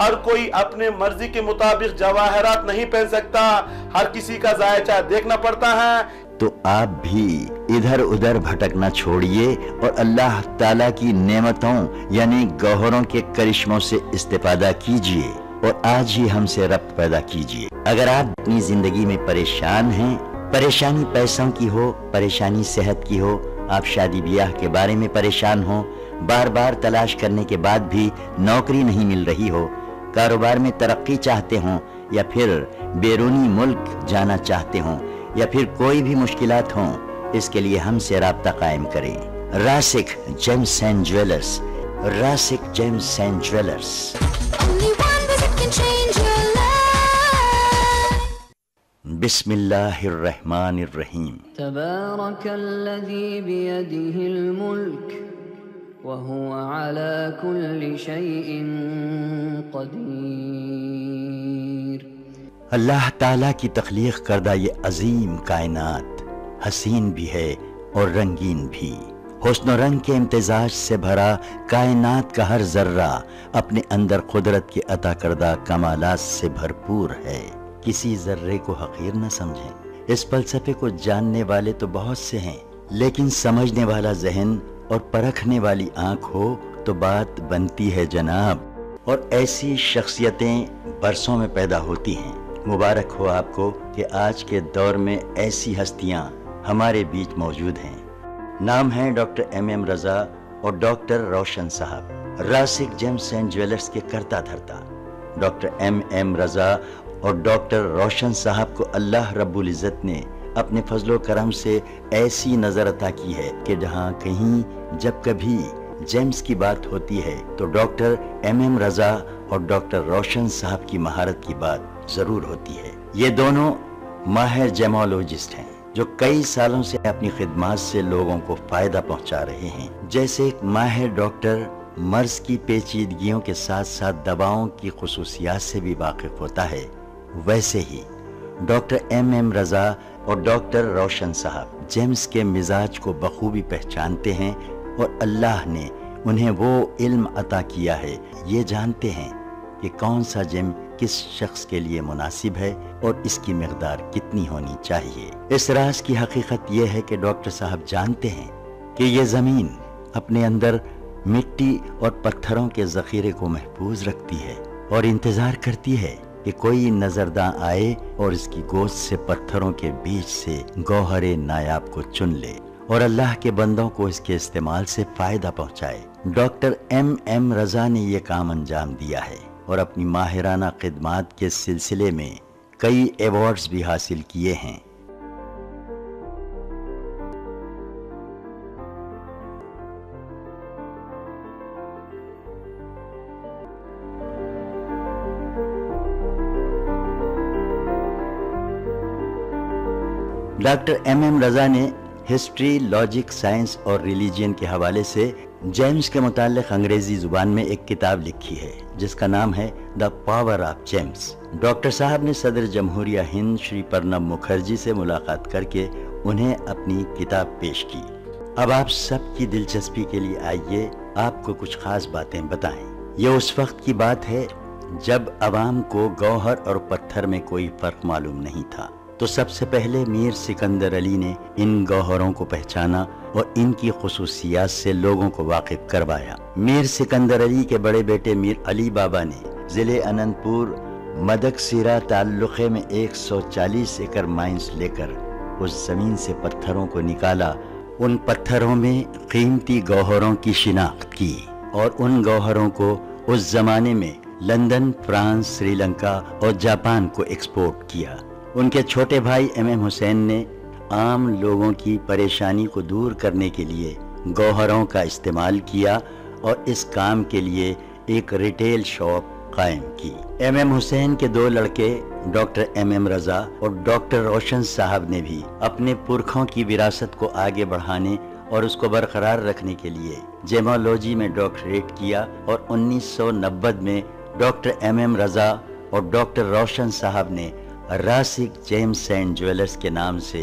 हर कोई अपने मर्जी के मुताबिक जवाहरात नहीं पहन सकता, हर किसी का जायचा देखना पड़ता है। तो आप भी इधर उधर भटकना छोड़िए और अल्लाह ताला की नेमतों यानी गौहरों के करिश्मों से इस्तेफादा कीजिए और आज ही हमसे रब्त पैदा कीजिए। अगर आप अपनी जिंदगी में परेशान हैं, परेशानी पैसों की हो, परेशानी सेहत की हो, आप शादी ब्याह के बारे में परेशान हो, बार बार तलाश करने के बाद भी नौकरी नहीं मिल रही हो, कारोबार में तरक्की चाहते हो या फिर बैरूनी मुल्क जाना चाहते हो या फिर कोई भी मुश्किलात हो, इसके लिए हमसे राब्ता कायम करें। Rasik gems and jewellers, Rasik gems and jewellers. बिस्मिल्लाहिर्रहमानिर्रहीम। तबारकल्लज़ी बियदिहिल मुल्क व हुवा अला कुल्लि शैइन क़दीर। अल्लाह ताला की तख्लीक करदा ये अजीम कायनात हसीन भी है और रंगीन भी। हुस्न रंग के इम्तिजाज से भरा कायनात का हर जर्रा अपने अंदर कुदरत के अता करदा कमालात से भरपूर है। किसी जर्रे को हकीर न समझें। इस फलसफे को जानने वाले तो बहुत से हैं, लेकिन समझने वाला जहन और परखने वाली आंख हो तो बात बनती है जनाब। और ऐसी शख्सियतें बरसों में पैदा होती हैं। मुबारक हो आपको कि आज के दौर में ऐसी हस्तियां हमारे बीच मौजूद हैं। नाम है डॉक्टर एम रजा और डॉक्टर रोशन साहब, रासिक जेम्स एंड ज्वेलर्स के करता धरता। डॉक्टर एम रजा और डॉक्टर रोशन साहब को अल्लाह रब्बुल इज़्ज़त ने अपने फजलो करम से ऐसी नजर अता की है कि जहाँ कहीं जब कभी जेम्स की बात होती है तो डॉक्टर एम रजा और डॉक्टर रोशन साहब की महारत की बात जरूर होती है। ये दोनों माहिर जेमोलॉजिस्ट हैं जो कई सालों से अपनी खिदमत से लोगों को फायदा पहुंचा रहे हैं। जैसे एक माहिर डॉक्टर मर्ज की पेचीदगियों के साथ साथ दवाओं की खुसूसियात से भी वाकिफ होता है, वैसे ही डॉक्टर एम रजा और डॉक्टर रोशन साहब जेम्स के मिजाज को बखूबी पहचानते हैं और अल्लाह ने उन्हें वो इल्म अता किया है, ये जानते हैं कि कौन सा जेम किस शख्स के लिए मुनासिब है और इसकी मिकदार कितनी होनी चाहिए। इस राज की हकीकत यह है कि डॉक्टर साहब जानते हैं कि ये जमीन अपने अंदर मिट्टी और पत्थरों के जखीरे को महफूज रखती है और इंतजार करती है कि कोई नजरदां आए और इसकी गोश्त से पत्थरों के बीच से गौहरे नायाब को चुन ले और अल्लाह के बंदों को इसके इस्तेमाल से फायदा पहुंचाए। डॉक्टर एम रजा ने यह काम अंजाम दिया है और अपनी माहिराना खिदमात के सिलसिले में कई अवार्ड्स भी हासिल किए हैं। डॉक्टर एम रजा ने हिस्ट्री, लॉजिक, साइंस और रिलीजियन के हवाले से जेम्स के मुताल्लिक अंग्रेजी जुबान में एक किताब लिखी है जिसका नाम है the power of James. Doctor साहब ने सदर जमहूरिया हिंद श्री प्रणब मुखर्जी से मुलाकात करके उन्हें अपनी किताब पेश की। अब आप सबकी दिलचस्पी के लिए आइए आपको कुछ खास बातें बताएं। ये उस वक्त की बात है जब अवाम को गौहर और पत्थर में कोई फर्क मालूम नहीं था, तो सबसे पहले मीर सिकंदर अली ने इन गौहरों को पहचाना और इनकी खुसूसियात से लोगों को वाकिफ करवाया। मीर सिकंदर अली के बड़े बेटे मीर अली बाबा ने जिले अनंतपुर मदकसीरा ताल्लुक़े में 140 एकड़ माइंस लेकर उस जमीन से पत्थरों को निकाला। उन पत्थरों में कीमती गौहरों की शिनाख्त की और उन गौहरों को उस जमाने में लंदन, फ्रांस, श्रीलंका और जापान को एक्सपोर्ट किया। उनके छोटे भाई एम हुसैन ने आम लोगों की परेशानी को दूर करने के लिए गौहरों का इस्तेमाल किया और इस काम के लिए एक रिटेल शॉप कायम की। एम हुसैन के दो लड़के डॉक्टर एम रजा और डॉक्टर रोशन साहब ने भी अपने पुरखों की विरासत को आगे बढ़ाने और उसको बरकरार रखने के लिए जेमोलॉजी में डॉक्टरेट किया और 1990 में डॉक्टर एम रजा और डॉक्टर रोशन साहब ने रासिक जेम्स एंड ज्वेलर्स के नाम से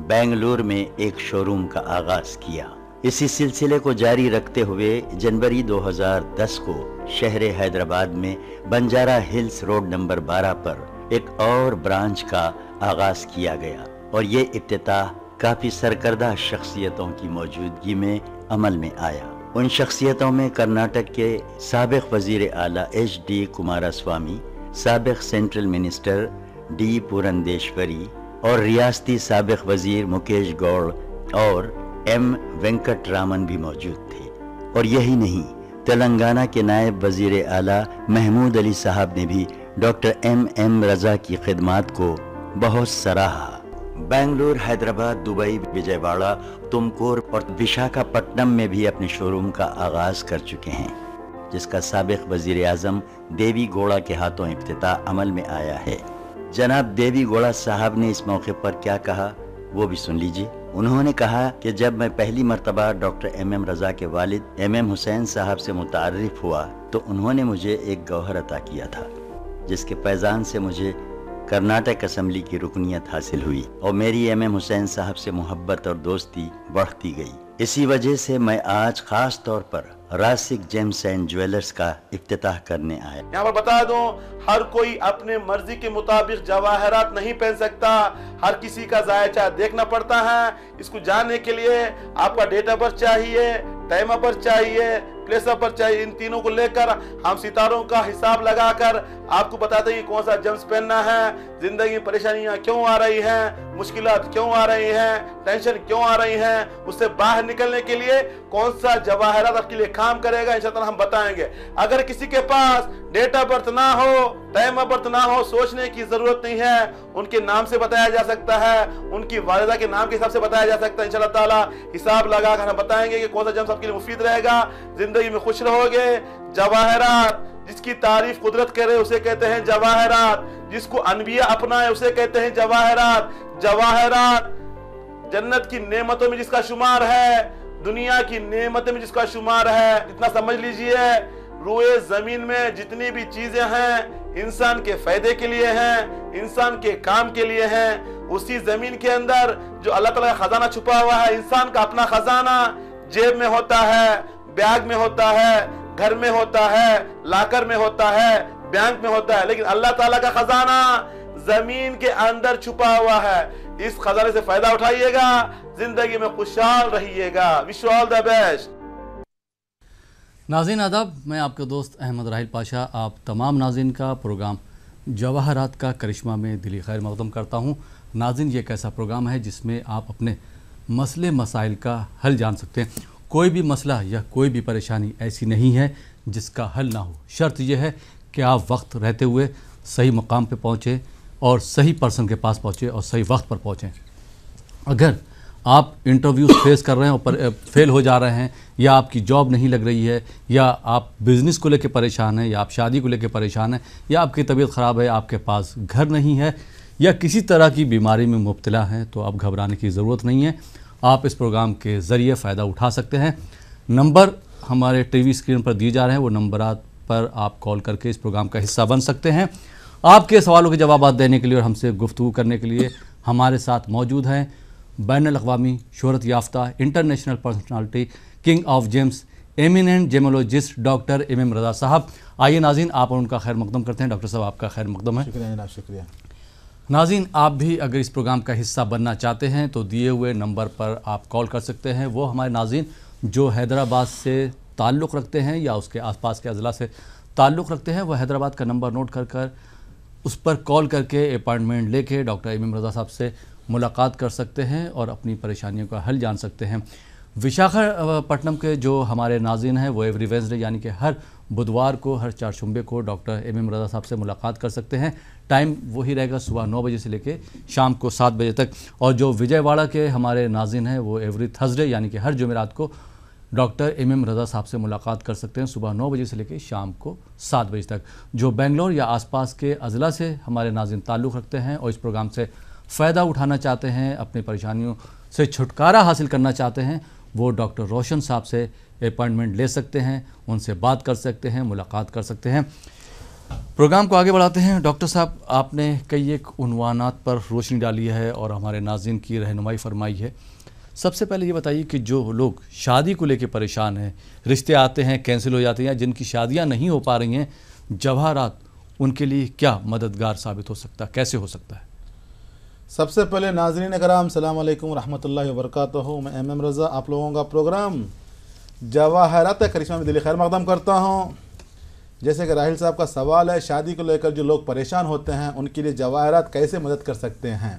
बेंगलुरु में एक शोरूम का आगाज किया। इसी सिलसिले को जारी रखते हुए जनवरी 2010 को शहर हैदराबाद में बंजारा हिल्स रोड नंबर 12 पर एक और ब्रांच का आगाज किया गया और ये इफ्तिताह काफी सरकर्दा शख्सियतों की मौजूदगी में अमल में आया। उन शख्सियतों में कर्नाटक के साबिक वजीर आला HD कुमारस्वामी, साबिक सेंट्रल मिनिस्टर D पुरंदेश्वरी और रियासती साबिक वजीर मुकेश गौड़ और M वेंकट रामन भी मौजूद थे। और यही नहीं, तेलंगाना के नायब वजीर आला महमूद अली साहब ने भी डॉक्टर M रजा की खिदमात को बहुत सराहा। बेंगलुरु, हैदराबाद, दुबई, विजयवाड़ा, तुमकुर और विशाखापट्टनम में भी अपने शोरूम का आगाज कर चुके हैं, जिसका साबिक वजीर आजम देवी गौड़ा के हाथों इफ्तिताह अमल में आया है। जनाब देवी गौड़ा साहब ने इस मौके पर क्या कहा वो भी सुन लीजिए। उन्होंने कहा कि जब मैं पहली मर्तबा डॉक्टर M रजा के वालिद MM हुसैन साहब से मुतारिफ हुआ तो उन्होंने मुझे एक गौहर अता किया था, जिसके पैजान से मुझे कर्नाटक असम्बली की रुकनियत हासिल हुई और मेरी MM हुसैन साहब से मोहब्बत और दोस्ती बढ़ती गई। इसी वजह से मैं आज खास तौर पर रासिक जेम्स एंड ज्वेलर्स का इफ्तिताह करने आया। यहाँ पर बता दूं, हर कोई अपने मर्जी के मुताबिक जवाहरात नहीं पहन सकता, हर किसी का जायचा देखना पड़ता है। इसको जानने के लिए आपका डेट ऑफ बर्थ चाहिए, टाइम ऑफ बर्थ चाहिए, प्लेस ऑफ बर्थ चाहिए। इन तीनों को लेकर हम सितारों का हिसाब लगाकर आपको बताते हैं कि कौन सा जेम्स पहनना है। जिंदगी में परेशानियां क्यों आ रही हैं, मुश्किलात क्यों आ रही हैं, टेंशन क्यों आ रही हैं, उससे बाहर निकलने के लिए कौन सा जवाहरात आपके लिए काम करेगा, इंशाअल्लाह हम बताएंगे। अगर किसी के पास डेट ऑफ बर्थ ना हो, टाइम ऑफ बर्थ ना हो, सोचने की जरूरत नहीं है, उनके नाम से बताया जा सकता है, उनकी वालिदा के नाम के हिसाब से बताया जा सकता है। इंशाअल्लाह ताला हिसाब लगाकर हम बताएंगे कि कौन सा जेम्स आपके लिए मुफीद रहेगा, जिंदगी में खुश रहोगे। जवाहरात जिसकी तारीफ कुदरत करे उसे कहते हैं जवाहरात, जिसको अनबिया अपनाए उसे कहते हैं जवाहरात। जवाहरात जन्नत की नेमतों में जिसका शुमार है, दुनिया की नेमतों में जिसका शुमार है। इतना समझ लीजिए, रूए जमीन में जितनी भी चीजें हैं इंसान के फायदे के लिए हैं, इंसान के काम के लिए हैं। उसी जमीन के अंदर जो अल्लाह ताला का खजाना छुपा हुआ है, इंसान का अपना खजाना जेब में होता है, बैग में होता है, घर में होता है, लाकर में होता है, बैंक में होता है, लेकिन अल्लाह ताला का खजाना जमीन के अंदर छुपा हुआ है। इस खजाने से फायदा उठाइएगा, जिंदगी में खुशहाल रहिएगा। Wish you all the best. नाज़रीन आदाब, मैं आपका दोस्त अहमद राहिल पाशा आप तमाम नाज़रीन का प्रोग्राम जवाहरात का करिश्मा में दिली खैर मक़दम करता हूँ। नाज़रीन, ये एक ऐसा प्रोग्राम है जिसमें आप अपने मसले मसाइल का हल जान सकते हैं। कोई भी मसला या कोई भी परेशानी ऐसी नहीं है जिसका हल ना हो। शर्त यह है कि आप वक्त रहते हुए सही मकाम पे पहुँचें और सही पर्सन के पास पहुँचें और सही वक्त पर पहुँचें। अगर आप इंटरव्यूज़ फेस कर रहे हैं और फेल हो जा रहे हैं, या आपकी जॉब नहीं लग रही है, या आप बिज़नेस को लेकर परेशान हैं, या आप शादी को लेकर परेशान हैं, या आपकी तबीयत ख़राब है, आपके पास घर नहीं है, या किसी तरह की बीमारी में मुब्तला हैं, तो आप घबराने की ज़रूरत नहीं है। आप इस प्रोग्राम के ज़रिए फ़ायदा उठा सकते हैं। नंबर हमारे टीवी स्क्रीन पर दिए जा रहे हैं, वो नंबरात पर आप कॉल करके इस प्रोग्राम का हिस्सा बन सकते हैं। आपके सवालों के जवाब देने के लिए और हमसे गुफ्तगू करने के लिए हमारे साथ मौजूद हैं बैनुल-अक़वामी शोहरत याफ्ता international personality, king of gems, eminent gemologist doctor MM Raza साहब। आइए नाज़रीन, आप और उनका खैर मक़दम करते हैं। डॉक्टर साहब, आपका खैर मक़दम है। शुक्रिया जनाब, शुक्रिया। नाज़रीन, आप भी अगर इस प्रोग्राम का हिस्सा बनना चाहते हैं तो दिए हुए नंबर पर आप कॉल कर सकते हैं। वो हमारे नाज़रीन जो हैदराबाद से ताल्लुक़ रखते हैं या उसके आसपास के अज़ला से ताल्लुक़ रखते हैं, वह हैदराबाद का नंबर नोट कर उस पर कॉल करके अपॉइंटमेंट लेके डॉक्टर MM रज़ा साहब से मुलाकात कर सकते हैं और अपनी परेशानियों का हल जान सकते हैं। विशाखापट्टनम के जो हमारे नाज़रीन हैं वो एवरी वेडनेसडे यानी कि हर बुधवार को, हर चारशंबे को डॉक्टर MM रज़ा साहब से मुलाकात कर सकते हैं। टाइम वही रहेगा, सुबह 9 बजे से लेके शाम को 7 बजे तक। और जो विजयवाड़ा के हमारे नाज़रीन हैं वो एवरी थर्सडे यानी कि हर जुमेरात को डॉक्टर MM रज़ा साहब से मुलाकात कर सकते हैं, सुबह 9 बजे से लेकर शाम को 7 बजे तक। जो बेंगलोर या आसपास के अज़ला से हमारे नाज़रीन ताल्लुक़ रखते हैं और इस प्रोग्राम से फ़ायदा उठाना चाहते हैं, अपनी परेशानियों से छुटकारा हासिल करना चाहते हैं, वो डॉक्टर रोशन साहब से अपॉइंटमेंट ले सकते हैं, उनसे बात कर सकते हैं, मुलाकात कर सकते हैं। प्रोग्राम को आगे बढ़ाते हैं। डॉक्टर साहब, आपने कई एक उन्वानात पर रोशनी डाली है और हमारे नाज़रीन की रहनुमाई फरमाई है। सबसे पहले ये बताइए कि जो लोग शादी को लेकर परेशान हैं, रिश्ते आते हैं कैंसिल हो जाते हैं, या जिनकी शादियां नहीं हो पा रही हैं, जवाहरात उनके लिए क्या मददगार साबित हो सकता है, कैसे हो सकता है? सबसे पहले नाज़रीन कराम सलाम अलैकुम रहमतुल्लाहि व बरकातहू। मैं एम रज़ा आप लोगों का प्रोग्राम जवाहरात करिश्मा में दिली खैर मकदम करता हूँ। जैसे कि राहिल साहब का सवाल है, शादी को लेकर जो लोग परेशान होते हैं उनके लिए जवाहरात कैसे मदद कर सकते हैं।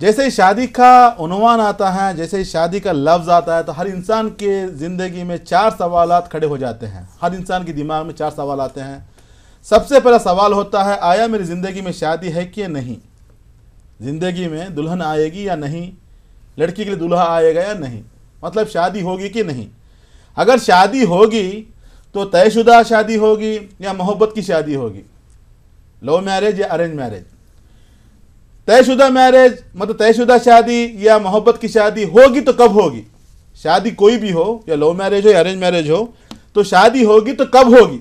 जैसे ही शादी का उन्वान आता है, जैसे ही शादी का लफ्ज़ आता है, तो हर इंसान के ज़िंदगी में 4 सवालात खड़े हो जाते हैं। हर इंसान के दिमाग में 4 सवाल आते हैं। सबसे पहला सवाल होता है, आया मेरी ज़िंदगी में शादी है कि नहीं, ज़िंदगी में दुल्हन आएगी या नहीं, लड़की के लिए दूल्हा आएगा या नहीं, मतलब शादी होगी कि नहीं। अगर शादी होगी तो तयशुदा शादी होगी या मोहब्बत की शादी होगी, लव मैरिज या अरेंज मैरिज। तयशुदा मैरिज मतलब तयशुदा शादी या मोहब्बत की शादी होगी तो कब होगी, शादी कोई भी हो, या लव मैरिज हो या अरेंज मैरिज हो, तो शादी होगी तो कब होगी,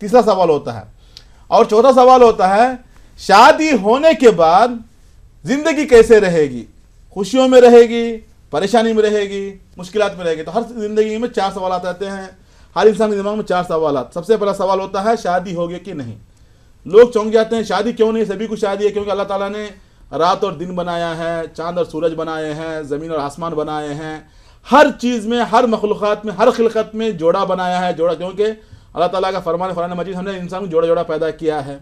तीसरा सवाल होता है। और चौथा सवाल होता है, शादी होने के बाद जिंदगी कैसे रहेगी, खुशियों में रहेगी, परेशानी में रहेगी, मुश्किलात में रहेगी। तो हर जिंदगी में 4 सवाल आते हैं, हर इंसान के दिमाग में 4 सवाल। सबसे पहला सवाल होता है, शादी होगी कि नहीं। लोग चौंक जाते हैं, शादी क्यों नहीं, सभी को शादी है, क्योंकि अल्लाह ताला ने रात और दिन बनाया है, चांद और सूरज बनाए हैं, ज़मीन और आसमान बनाए हैं, हर चीज़ में, हर मखलूक़ात में, हर खिलकत में जोड़ा बनाया है। जोड़ा क्योंकि अल्लाह ताला का फरमान कुरान मजीद, हमने इंसान को जोड़ा जोड़ा पैदा किया है।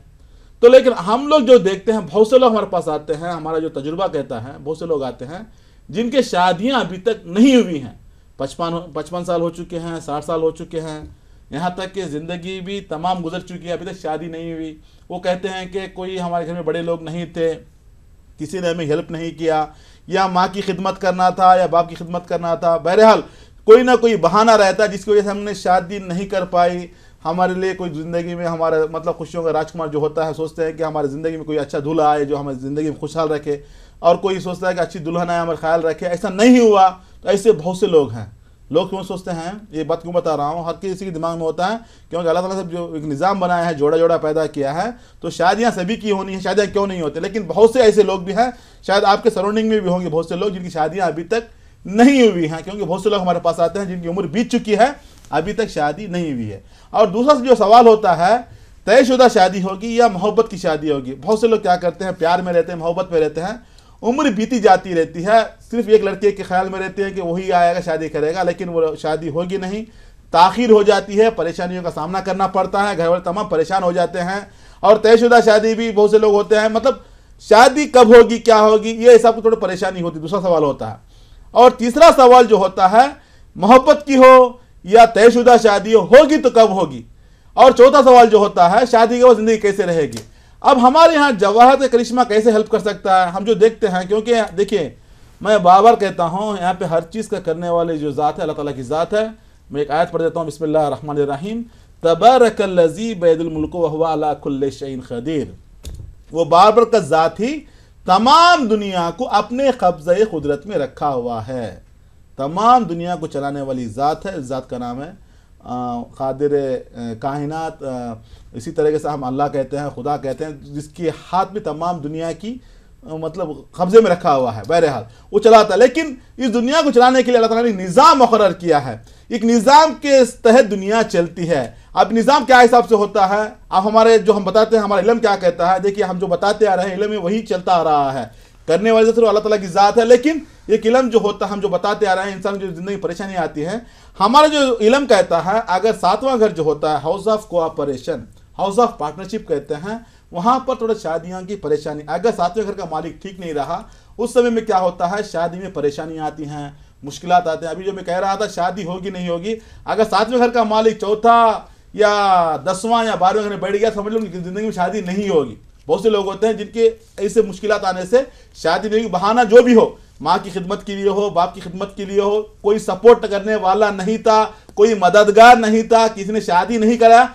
तो लेकिन हम लोग जो देखते हैं, बहुत से लोग हमारे पास आते हैं, हमारा जो तजुर्बा कहता है, बहुत से लोग आते हैं जिनके शादियां अभी तक नहीं हुई हैं। 55 साल हो चुके हैं, 60 साल हो चुके हैं, यहाँ तक कि ज़िंदगी भी तमाम गुजर चुकी है, अभी तक शादी नहीं हुई। वो कहते हैं कि कोई हमारे घर में बड़े लोग नहीं थे, किसी ने हमें हेल्प नहीं किया, या माँ की खिदमत करना था या बाप की खिदमत करना था। बहरहाल कोई ना कोई बहाना रहता है जिसकी वजह से हमने शादी नहीं कर पाई। हमारे लिए कोई ज़िंदगी में हमारा मतलब खुशियों का राजकुमार जो होता है, सोचते हैं कि हमारी ज़िंदगी में कोई अच्छा दूल्हा आए जो हमारी ज़िंदगी में खुशहाल रखे, और कोई सोचता है कि अच्छी दुल्हन आए हमारा ख्याल रखे। ऐसा नहीं हुआ। तो ऐसे बहुत से लोग हैं। लोग क्यों सोचते हैं, ये बात क्यों बता रहा हूँ, हर किसी के दिमाग में होता है, क्योंकि अल्लाह ताला से जो एक निज़ाम बनाया है, जोड़ा जोड़ा पैदा किया है, तो शादियाँ सभी की होनी है, शादियाँ क्यों नहीं होती। लेकिन बहुत से ऐसे लोग भी हैं, शायद आपके सराउंडिंग में भी होंगे बहुत से लोग जिनकी शादियाँ अभी तक नहीं हुई हैं, क्योंकि बहुत से लोग हमारे पास आते हैं जिनकी उम्र बीत चुकी है, अभी तक शादी नहीं हुई है। और दूसरा जो सवाल होता है, तयशुदा शादी होगी या मोहब्बत की शादी होगी। बहुत से लोग क्या करते हैं, प्यार में रहते हैं, मोहब्बत में रहते हैं, उम्र बीती जाती रहती है, सिर्फ एक लड़के के ख्याल में रहते हैं कि वही आएगा शादी करेगा, लेकिन वो शादी होगी नहीं, ताखीर हो जाती है, परेशानियों का सामना करना पड़ता है, घर वाले तमाम परेशान हो जाते हैं। और तयशुदा शादी भी बहुत से लोग होते हैं, मतलब शादी कब होगी, क्या होगी, ये सबको थोड़ी परेशानी होती है। दूसरा सवाल होता है। और तीसरा सवाल जो होता है, मोहब्बत की हो या तयशुदा शादी होगी तो कब होगी। और चौथा सवाल जो होता है, शादी के बाद जिंदगी कैसे रहेगी। अब हमारे यहाँ जवाहरात करिश्मा कैसे हेल्प कर सकता है, हम जो देखते हैं, क्योंकि देखिए मैं बार बार कहता हूँ, यहाँ पे हर चीज़ का करने वाले जो ज़ात है अल्लाह ताला की ज़ात है। मैं एक आयत पढ़ देता हूँ, बिस्मिल्लाह रहमान रहीम, तबारकल्लज़ी बियदिल मुल्कु व हुवा अला कुल्लि शैइन क़दीर। वो बार का ज़ात ही तमाम दुनिया को अपने कब्ज़े कुदरत में रखा हुआ है, तमाम दुनिया को चलाने वाली ज़ात है। इस ज़ात का नाम है क़ादिर कायनात। इसी तरीके से हम अल्लाह कहते हैं, खुदा कहते हैं, जिसके हाथ में तमाम दुनिया की मतलब कब्जे में रखा हुआ है। बहरहाल वो चलाता है, लेकिन इस दुनिया को चलाने के लिए अल्लाह ताला ने निज़ाम मुक़र्रर किया है। एक निज़ाम के तहत दुनिया चलती है। अब निज़ाम क्या हिसाब से होता है, अब हमारे जो हम बताते हैं, हमारा इल्म क्या कहता है, देखिए हम जो बताते आ रहे हैं, इल्म में वही चलता आ रहा है। करने वाले तो अल्लाह ताला की ज़ात है, लेकिन एक इल्म जो होता है, हम जो बताते आ रहे हैं, इंसान जो ज़िंदगी परेशानी आती है, हमारा जो इल्म कहता है, अगर 7वां घर जो होता है, house of cooperation, house of partnership कहते हैं, वहाँ पर थोड़ा शादियों की परेशानी, अगर 7वें घर का मालिक ठीक नहीं रहा, उस समय में क्या होता है, शादी में परेशानी आती हैं, मुश्किलात आते हैं। अभी जो मैं कह रहा था, शादी होगी नहीं होगी, अगर 7वें घर का मालिक चौथा या 10वां या 12वें घर में बैठ गया, समझ लो कि ज़िंदगी में शादी नहीं होगी। बहुत से लोग होते हैं जिनके ऐसे मुश्किलात आने से शादी नहीं, बहाना जो भी हो, माँ की खिदमत के लिए हो, बाप की खिदमत के लिए हो, कोई सपोर्ट करने वाला नहीं था, कोई मददगार नहीं था, किसी ने शादी नहीं करा,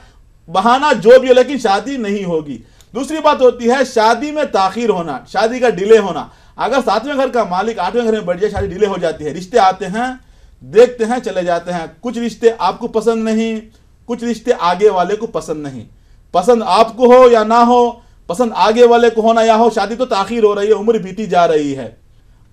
बहाना जो भी हो, लेकिन शादी नहीं होगी। दूसरी बात होती है शादी में ताखीर होना, शादी का डिले होना। अगर 7वें घर का मालिक 8वें घर में बैठ जाए, शादी डिले हो जाती है। रिश्ते आते हैं, देखते हैं, चले जाते हैं। कुछ रिश्ते आपको पसंद नहीं, कुछ रिश्ते आगे वाले को पसंद नहीं। पसंद आपको हो या ना हो, पसंद आगे वाले को होना या हो, शादी तो ताखीर हो रही है, उम्र बीती जा रही है।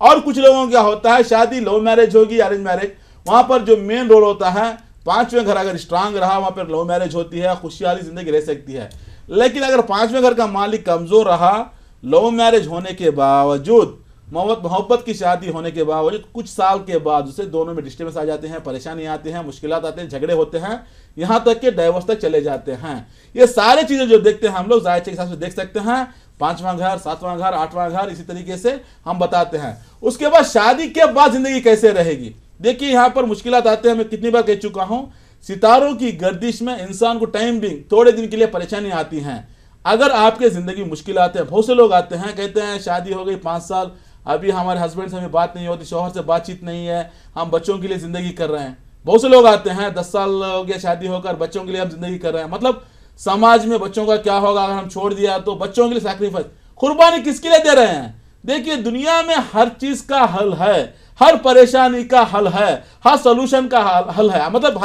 और कुछ लोगों का होता है शादी लव मैरिज होगी, अरेंज मैरिज, वहां पर जो मेन रोल होता है पांचवें घर अगर स्ट्रांग रहा वहां पर लव मैरिज होती है, खुशहाली जिंदगी रह सकती है। लेकिन अगर पांचवें घर का मालिक कमजोर रहा, लव मैरिज होने के बावजूद, मोहब्बत की शादी होने के बावजूद कुछ साल के बाद उसे दोनों में डिस्टर्बेंस आ जाते हैं, परेशानी आती है, मुश्किलात आते हैं, झगड़े होते हैं, यहां तक कि डाइवोर्स तक चले जाते हैं। ये सारी चीजें जो देखते हैं हम लोग जायचे के हिसाब से देख सकते हैं, 5वां घर, 7वां घर, 8वां घर, इसी तरीके से हम बताते हैं। उसके बाद शादी के बाद जिंदगी कैसे रहेगी, देखिए यहाँ पर मुश्किलात आते हैं। मैं कितनी बार कह चुका हूं, सितारों की गर्दिश में इंसान को टाइम बिंग थोड़े दिन के लिए परेशानी आती हैं। अगर आपके जिंदगी में मुश्किल आते हैं, बहुत से लोग आते हैं कहते हैं शादी हो गई 5 साल, अभी हमारे हस्बैंड से हमें बात नहीं होती, शौहर से बातचीत नहीं है, हम बच्चों के लिए जिंदगी कर रहे हैं। बहुत से लोग आते हैं 10 साल हो गया शादी होकर, बच्चों के लिए हम जिंदगी कर रहे हैं। मतलब समाज में बच्चों का क्या होगा अगर हम छोड़ दिया तो, बच्चों के लिए सैक्रिफाइस, कुर्बानी किसके लिए दे रहे हैं। देखिए दुनिया में हर चीज का हल है, हर परेशानी का हल है, हर सोल्यूशन का हल है। मतलब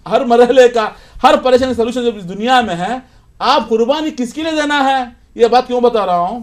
हर मरहले का, हर परेशानी सोल्यूशन जब इस दुनिया में है, आप कुर्बानी किसके लिए देना है। ये बात क्यों बता रहा हूं,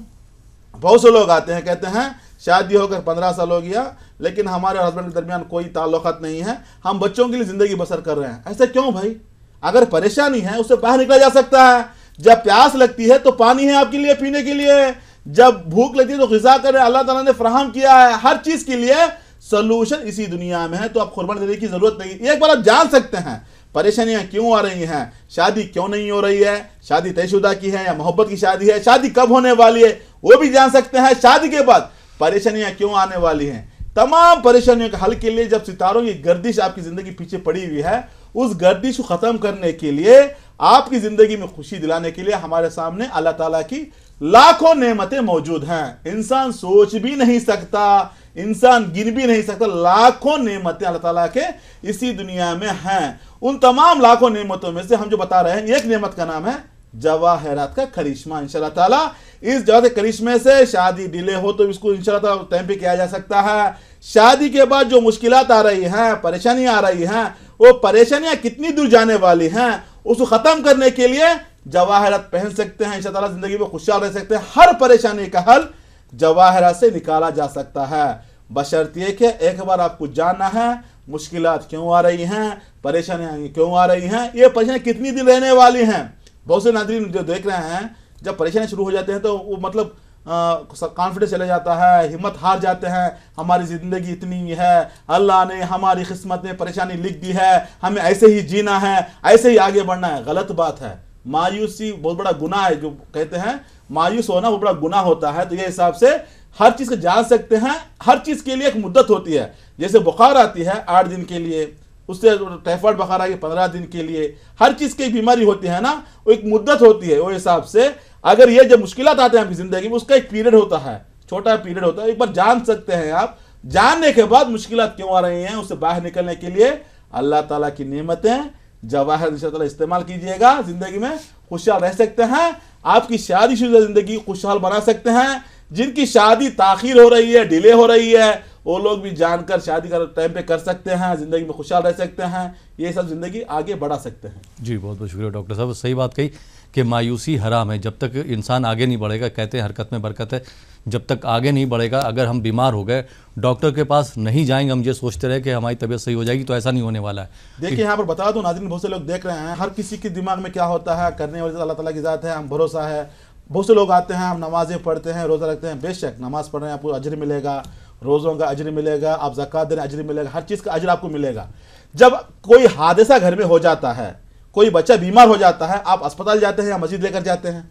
बहुत से लोग आते हैं कहते हैं शादी होकर 15 साल हो गया लेकिन हमारे हस्बैंड के दरमियान कोई ताल्लुकात नहीं है, हम बच्चों के लिए जिंदगी बसर कर रहे हैं। ऐसे क्यों भाई, अगर परेशानी है उससे बाहर निकला जा सकता है। जब प्यास लगती है तो पानी है आपके लिए पीने के लिए, जब भूख लगती है तो ग़िज़ा कर अल्लाह ताला ने फराहम किया है। हर चीज के लिए सोल्यूशन इसी दुनिया में है, तो आप कुर्बानी देने की जरूरत नहीं। एक बार आप जान सकते हैं परेशानियां क्यों आ रही हैं, शादी क्यों नहीं हो रही है, शादी तयशुदा की है या मोहब्बत की शादी है, शादी कब होने वाली है वो भी जान सकते हैं, शादी के बाद परेशानियां क्यों आने वाली हैं। तमाम परेशानियों के हल के लिए जब सितारों की गर्दिश आपकी जिंदगी पीछे पड़ी हुई है, उस गर्दिश को खत्म करने के लिए, आपकी जिंदगी में खुशी दिलाने के लिए हमारे सामने अल्लाह ताला की लाखों नेमतें मौजूद हैं। इंसान सोच भी नहीं सकता, इंसान गिन भी नहीं सकता, लाखों नेमतें अल्लाह ताला के इसी दुनिया में हैं। उन तमाम लाखों नेमतों में से हम जो बता रहे हैं, एक नेमत का नाम है जवाहरात का करिश्मा। इंशाल्लाह ताला इस जवाहरात करिश्मे से शादी डिले हो तो इसको इंशाल्लाह ताला टाइम पे किया जा सकता है। शादी के बाद जो मुश्किलात आ रही हैं, परेशानियां आ रही हैं, वो परेशानियां कितनी दूर जाने वाली हैं, उसको खत्म करने के लिए जवाहरात पहन सकते हैं। इंशाल्लाह ताला जिंदगी में खुशहाल रह सकते हैं। हर परेशानी का हल जवाहरात से निकाला जा सकता है, बशर्ते कि एक बार आपको जानना है मुश्किलात क्यों आ रही हैं, परेशानियां क्यों आ रही हैं, ये परेशानियां कितनी दिन रहने वाली हैं। बहुत से नाज़रीन जो देख रहे हैं, जब परेशानी शुरू हो जाते हैं तो वो मतलब कॉन्फिडेंस चले जाता है, हिम्मत हार जाते हैं, हमारी ज़िंदगी इतनी है, अल्लाह ने हमारी किस्मत में परेशानी लिख दी है, हमें ऐसे ही जीना है, ऐसे ही आगे बढ़ना है। गलत बात है। मायूसी बहुत बड़ा गुनाह है। जो कहते हैं मायूस होना बहुत बड़ा गुनाह होता है। तो ये हिसाब से हर चीज़ को जान सकते हैं। हर चीज़ के लिए एक मुद्दत होती है। जैसे बुखार आती है 8 दिन के लिए, उससे टाइफाइड बुखार आएगी 15 दिन के लिए। हर चीज़ की बीमारी होती है ना, वो एक मुद्दत होती है। वो हिसाब से अगर ये जब मुश्किलात आते हैं आपकी ज़िंदगी में, उसका एक पीरियड होता है, छोटा पीरियड होता है। एक बार जान सकते हैं आप, जानने के बाद मुश्किलात क्यों आ रही हैं उससे बाहर निकलने के लिए अल्लाह ताला की नेमतें जवाहर इंशाअल्लाह इस्तेमाल कीजिएगा, जिंदगी में खुशहाल रह सकते हैं। आपकी शादीशुदा जिंदगी खुशहाल बना सकते हैं। जिनकी शादी ताखीर हो रही है, डिले हो रही है, वो लोग भी जानकर शादी का टाइम पे कर सकते हैं, जिंदगी में खुशहाल रह सकते हैं। ये सब जिंदगी आगे बढ़ा सकते हैं। जी बहुत बहुत शुक्रिया डॉक्टर साहब, सही बात कही कि मायूसी हराम है। जब तक इंसान आगे नहीं बढ़ेगा, कहते हैं हरकत में बरकत है, जब तक आगे नहीं बढ़ेगा, अगर हम बीमार हो गए डॉक्टर के पास नहीं जाएंगे, हम ये सोचते रहे कि हमारी तबीयत सही हो जाएगी, तो ऐसा नहीं होने वाला है। देखिए यहाँ पर बता दूं नाज़रीन, बहुत से लोग देख रहे हैं, हर किसी के दिमाग में क्या होता है, करने वाले अल्लाह ताला की ज़ात है, हम भरोसा है। बहुत से लोग आते हैं, हम नमाज़ें पढ़ते हैं, रोज़ा रखते हैं। बेशक नमाज़ पढ़ रहे हैं, आपको अजर मिलेगा, रोज़ों का अजर मिलेगा, आप ज़कात दे रहे अजर मिलेगा, हर चीज़ का अजर आपको मिलेगा। जब कोई हादसा घर में हो जाता है, कोई बच्चा बीमार हो जाता है, आप अस्पताल जाते हैं या मस्जिद लेकर जाते हैं।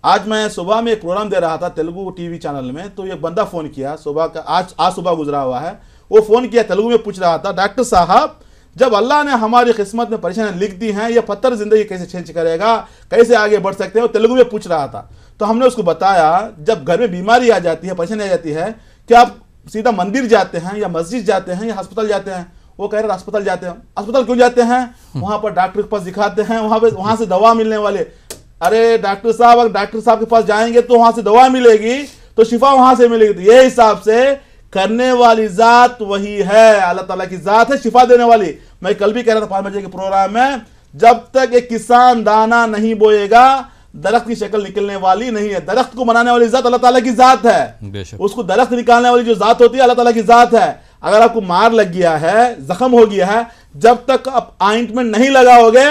आज मैं सुबह में एक प्रोग्राम दे रहा था तेलुगु टीवी चैनल में, तो एक बंदा फ़ोन किया सुबह का, आज सुबह गुजरा हुआ है, वो फ़ोन किया तेलुगु में, पूछ रहा था डॉक्टर साहब जब अल्लाह ने हमारी किस्मत में परेशानियां लिख दी हैं, ये पत्थर ज़िंदगी कैसे चेंज करेगा, कैसे आगे बढ़ सकते हैं, वो तेलुगु में पूछ रहा था। तो हमने उसको बताया जब घर में बीमारी आ जाती है, परेशानी आ जाती है, क्या आप सीधा मंदिर जाते हैं या मस्जिद जाते हैं या अस्पताल जाते हैं। वो कह रहे हैं अस्पताल जाते हैं। अस्पताल क्यों जाते हैं? वहाँ पर डॉक्टर के पास दिखाते हैं, वहाँ से दवा मिलने वाले। अरे डॉक्टर साहब, अगर डॉक्टर साहब के पास जाएंगे तो वहाँ से दवा मिलेगी, तो शिफा वहाँ से मिलेगी। तो ये हिसाब से करने वाली ज़ात वही है, अल्लाह ताला की ज़ात है शिफा देने वाली। मैं कल भी कह रहा था 5 बजे के प्रोग्राम में, जब तक एक किसान दाना नहीं बोएगा दरख्त की शक्ल निकलने वाली नहीं है। दरख्त को बनाने वाली जात अल्लाह ताला की जात है, उसको दरख्त निकालने वाली जो जात होती है अल्लाह ताला की जात है। अगर आपको मार लग गया है, जख्म हो गया है, जब तक आप ऑइंटमेंट नहीं लगाओगे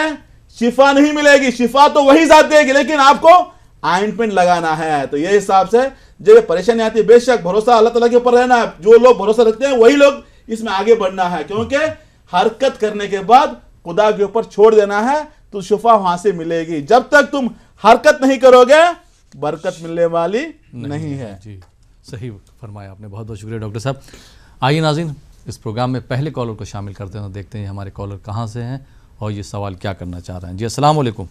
शिफा नहीं मिलेगी। शिफा तो वही जात देगी, लेकिन आपको ऑइंटमेंट लगाना है। तो ये हिसाब से जब ये परेशानी आती है, बेशक भरोसा अल्लाह ताला के ऊपर रहना है। जो लोग भरोसा रखते हैं वही लोग इसमें आगे बढ़ना है, क्योंकि हरकत करने के बाद खुदा के ऊपर छोड़ देना है तो शिफा वहां से मिलेगी। जब तक तुम हरकत नहीं करोगे बरकत मिलने वाली नहीं है। जी सही फरमाया आपने, बहुत बहुत शुक्रिया डॉक्टर साहब। आइए नाज़रीन, इस प्रोग्राम में पहले कॉलर को शामिल करते हैं, देखते हैं हमारे कॉलर कहाँ से हैं और ये सवाल क्या करना चाह रहे हैं। जी अस्सलाम वालेकुम।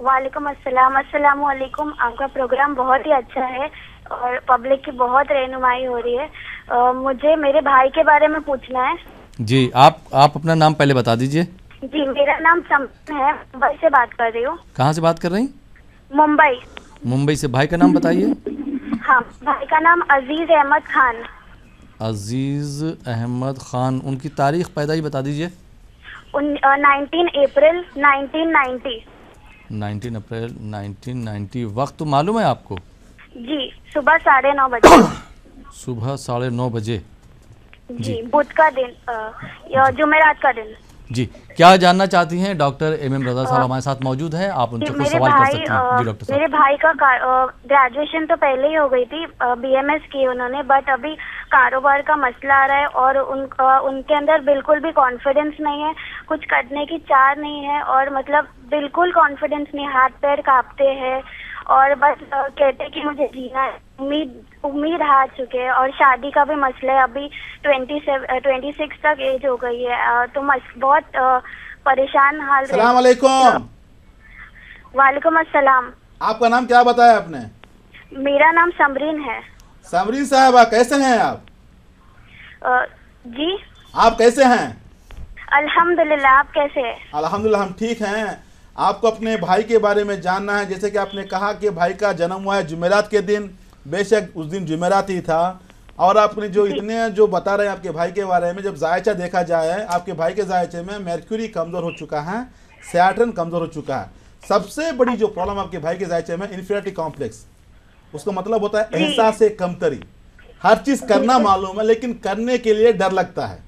वालेकुम अस्सलाम। अस्सलाम वालेकुम। आपका प्रोग्राम बहुत ही अच्छा है और पब्लिक की बहुत रहनुमाई हो रही है। मुझे मेरे भाई के बारे में पूछना है। जी आप अपना नाम पहले बता दीजिए। जी मेरा नाम समरीन है, मुंबई से बात कर रही हूँ। कहाँ से बात कर रही? मुंबई। मुंबई से। भाई का नाम बताइए। हाँ, भाई का नाम अजीज अहमद खान। अजीज अहमद खान। उनकी तारीख पैदाइश बता दीजिए। 19 अप्रैल 1990। 19 अप्रैल 1990। वक्त मालूम है आपको? जी सुबह 9:30 बजे। सुबह 9:30 बजे। जी बुध का दिन, जुमेरात का दिन। जी क्या जानना चाहती हैं? डॉक्टर एम रजा साहब हमारे साथ मौजूद हैं, आप उनसे कुछ सवाल कर सकते हैं। जी डॉक्टर साहब। मेरे भाई का ग्रेजुएशन तो पहले ही हो गई थी, BMS की उन्होंने, बट अभी कारोबार का मसला आ रहा है और उनके अंदर बिल्कुल भी कॉन्फिडेंस नहीं है, कुछ करने की चाह नहीं है और मतलब बिल्कुल कॉन्फिडेंस नहीं, हाथ पैर कांपते हैं और बस कहते हैं कि मुझे जीना है। उम्मीद हार चुके हैं और शादी का भी मसला है। अभी 26 तक एज हो गई है, तो बहुत परेशान हाल। सलाम अलैकुम। वालेकुम अस्सलाम। आपका नाम क्या बताया आपने? मेरा नाम समरीन है। समरीन साहबा कैसे हैं आप? जी आप कैसे हैं? अल्हम्दुलिल्लाह, आप कैसे हैं? अल्हम्दुलिल्लाह हम ठीक हैं। आपको अपने भाई के बारे में जानना है, जैसे कि आपने कहा कि भाई का जन्म हुआ है जुमेरात के दिन। बेशक उस दिन जुमेरात ही था और आपने जो इतने जो बता रहे हैं आपके भाई के बारे में, जब जायचा देखा जाए आपके भाई के जायचे में मर्क्यूरी कमज़ोर हो चुका है, सैटर्न कमज़ोर हो चुका है। सबसे बड़ी जो प्रॉब्लम आपके भाई के जायचे में इन्फीरियरिटी कॉम्प्लेक्स, उसका मतलब होता है एहसास कमतरी। हर चीज़ करना मालूम है लेकिन करने के लिए डर लगता है,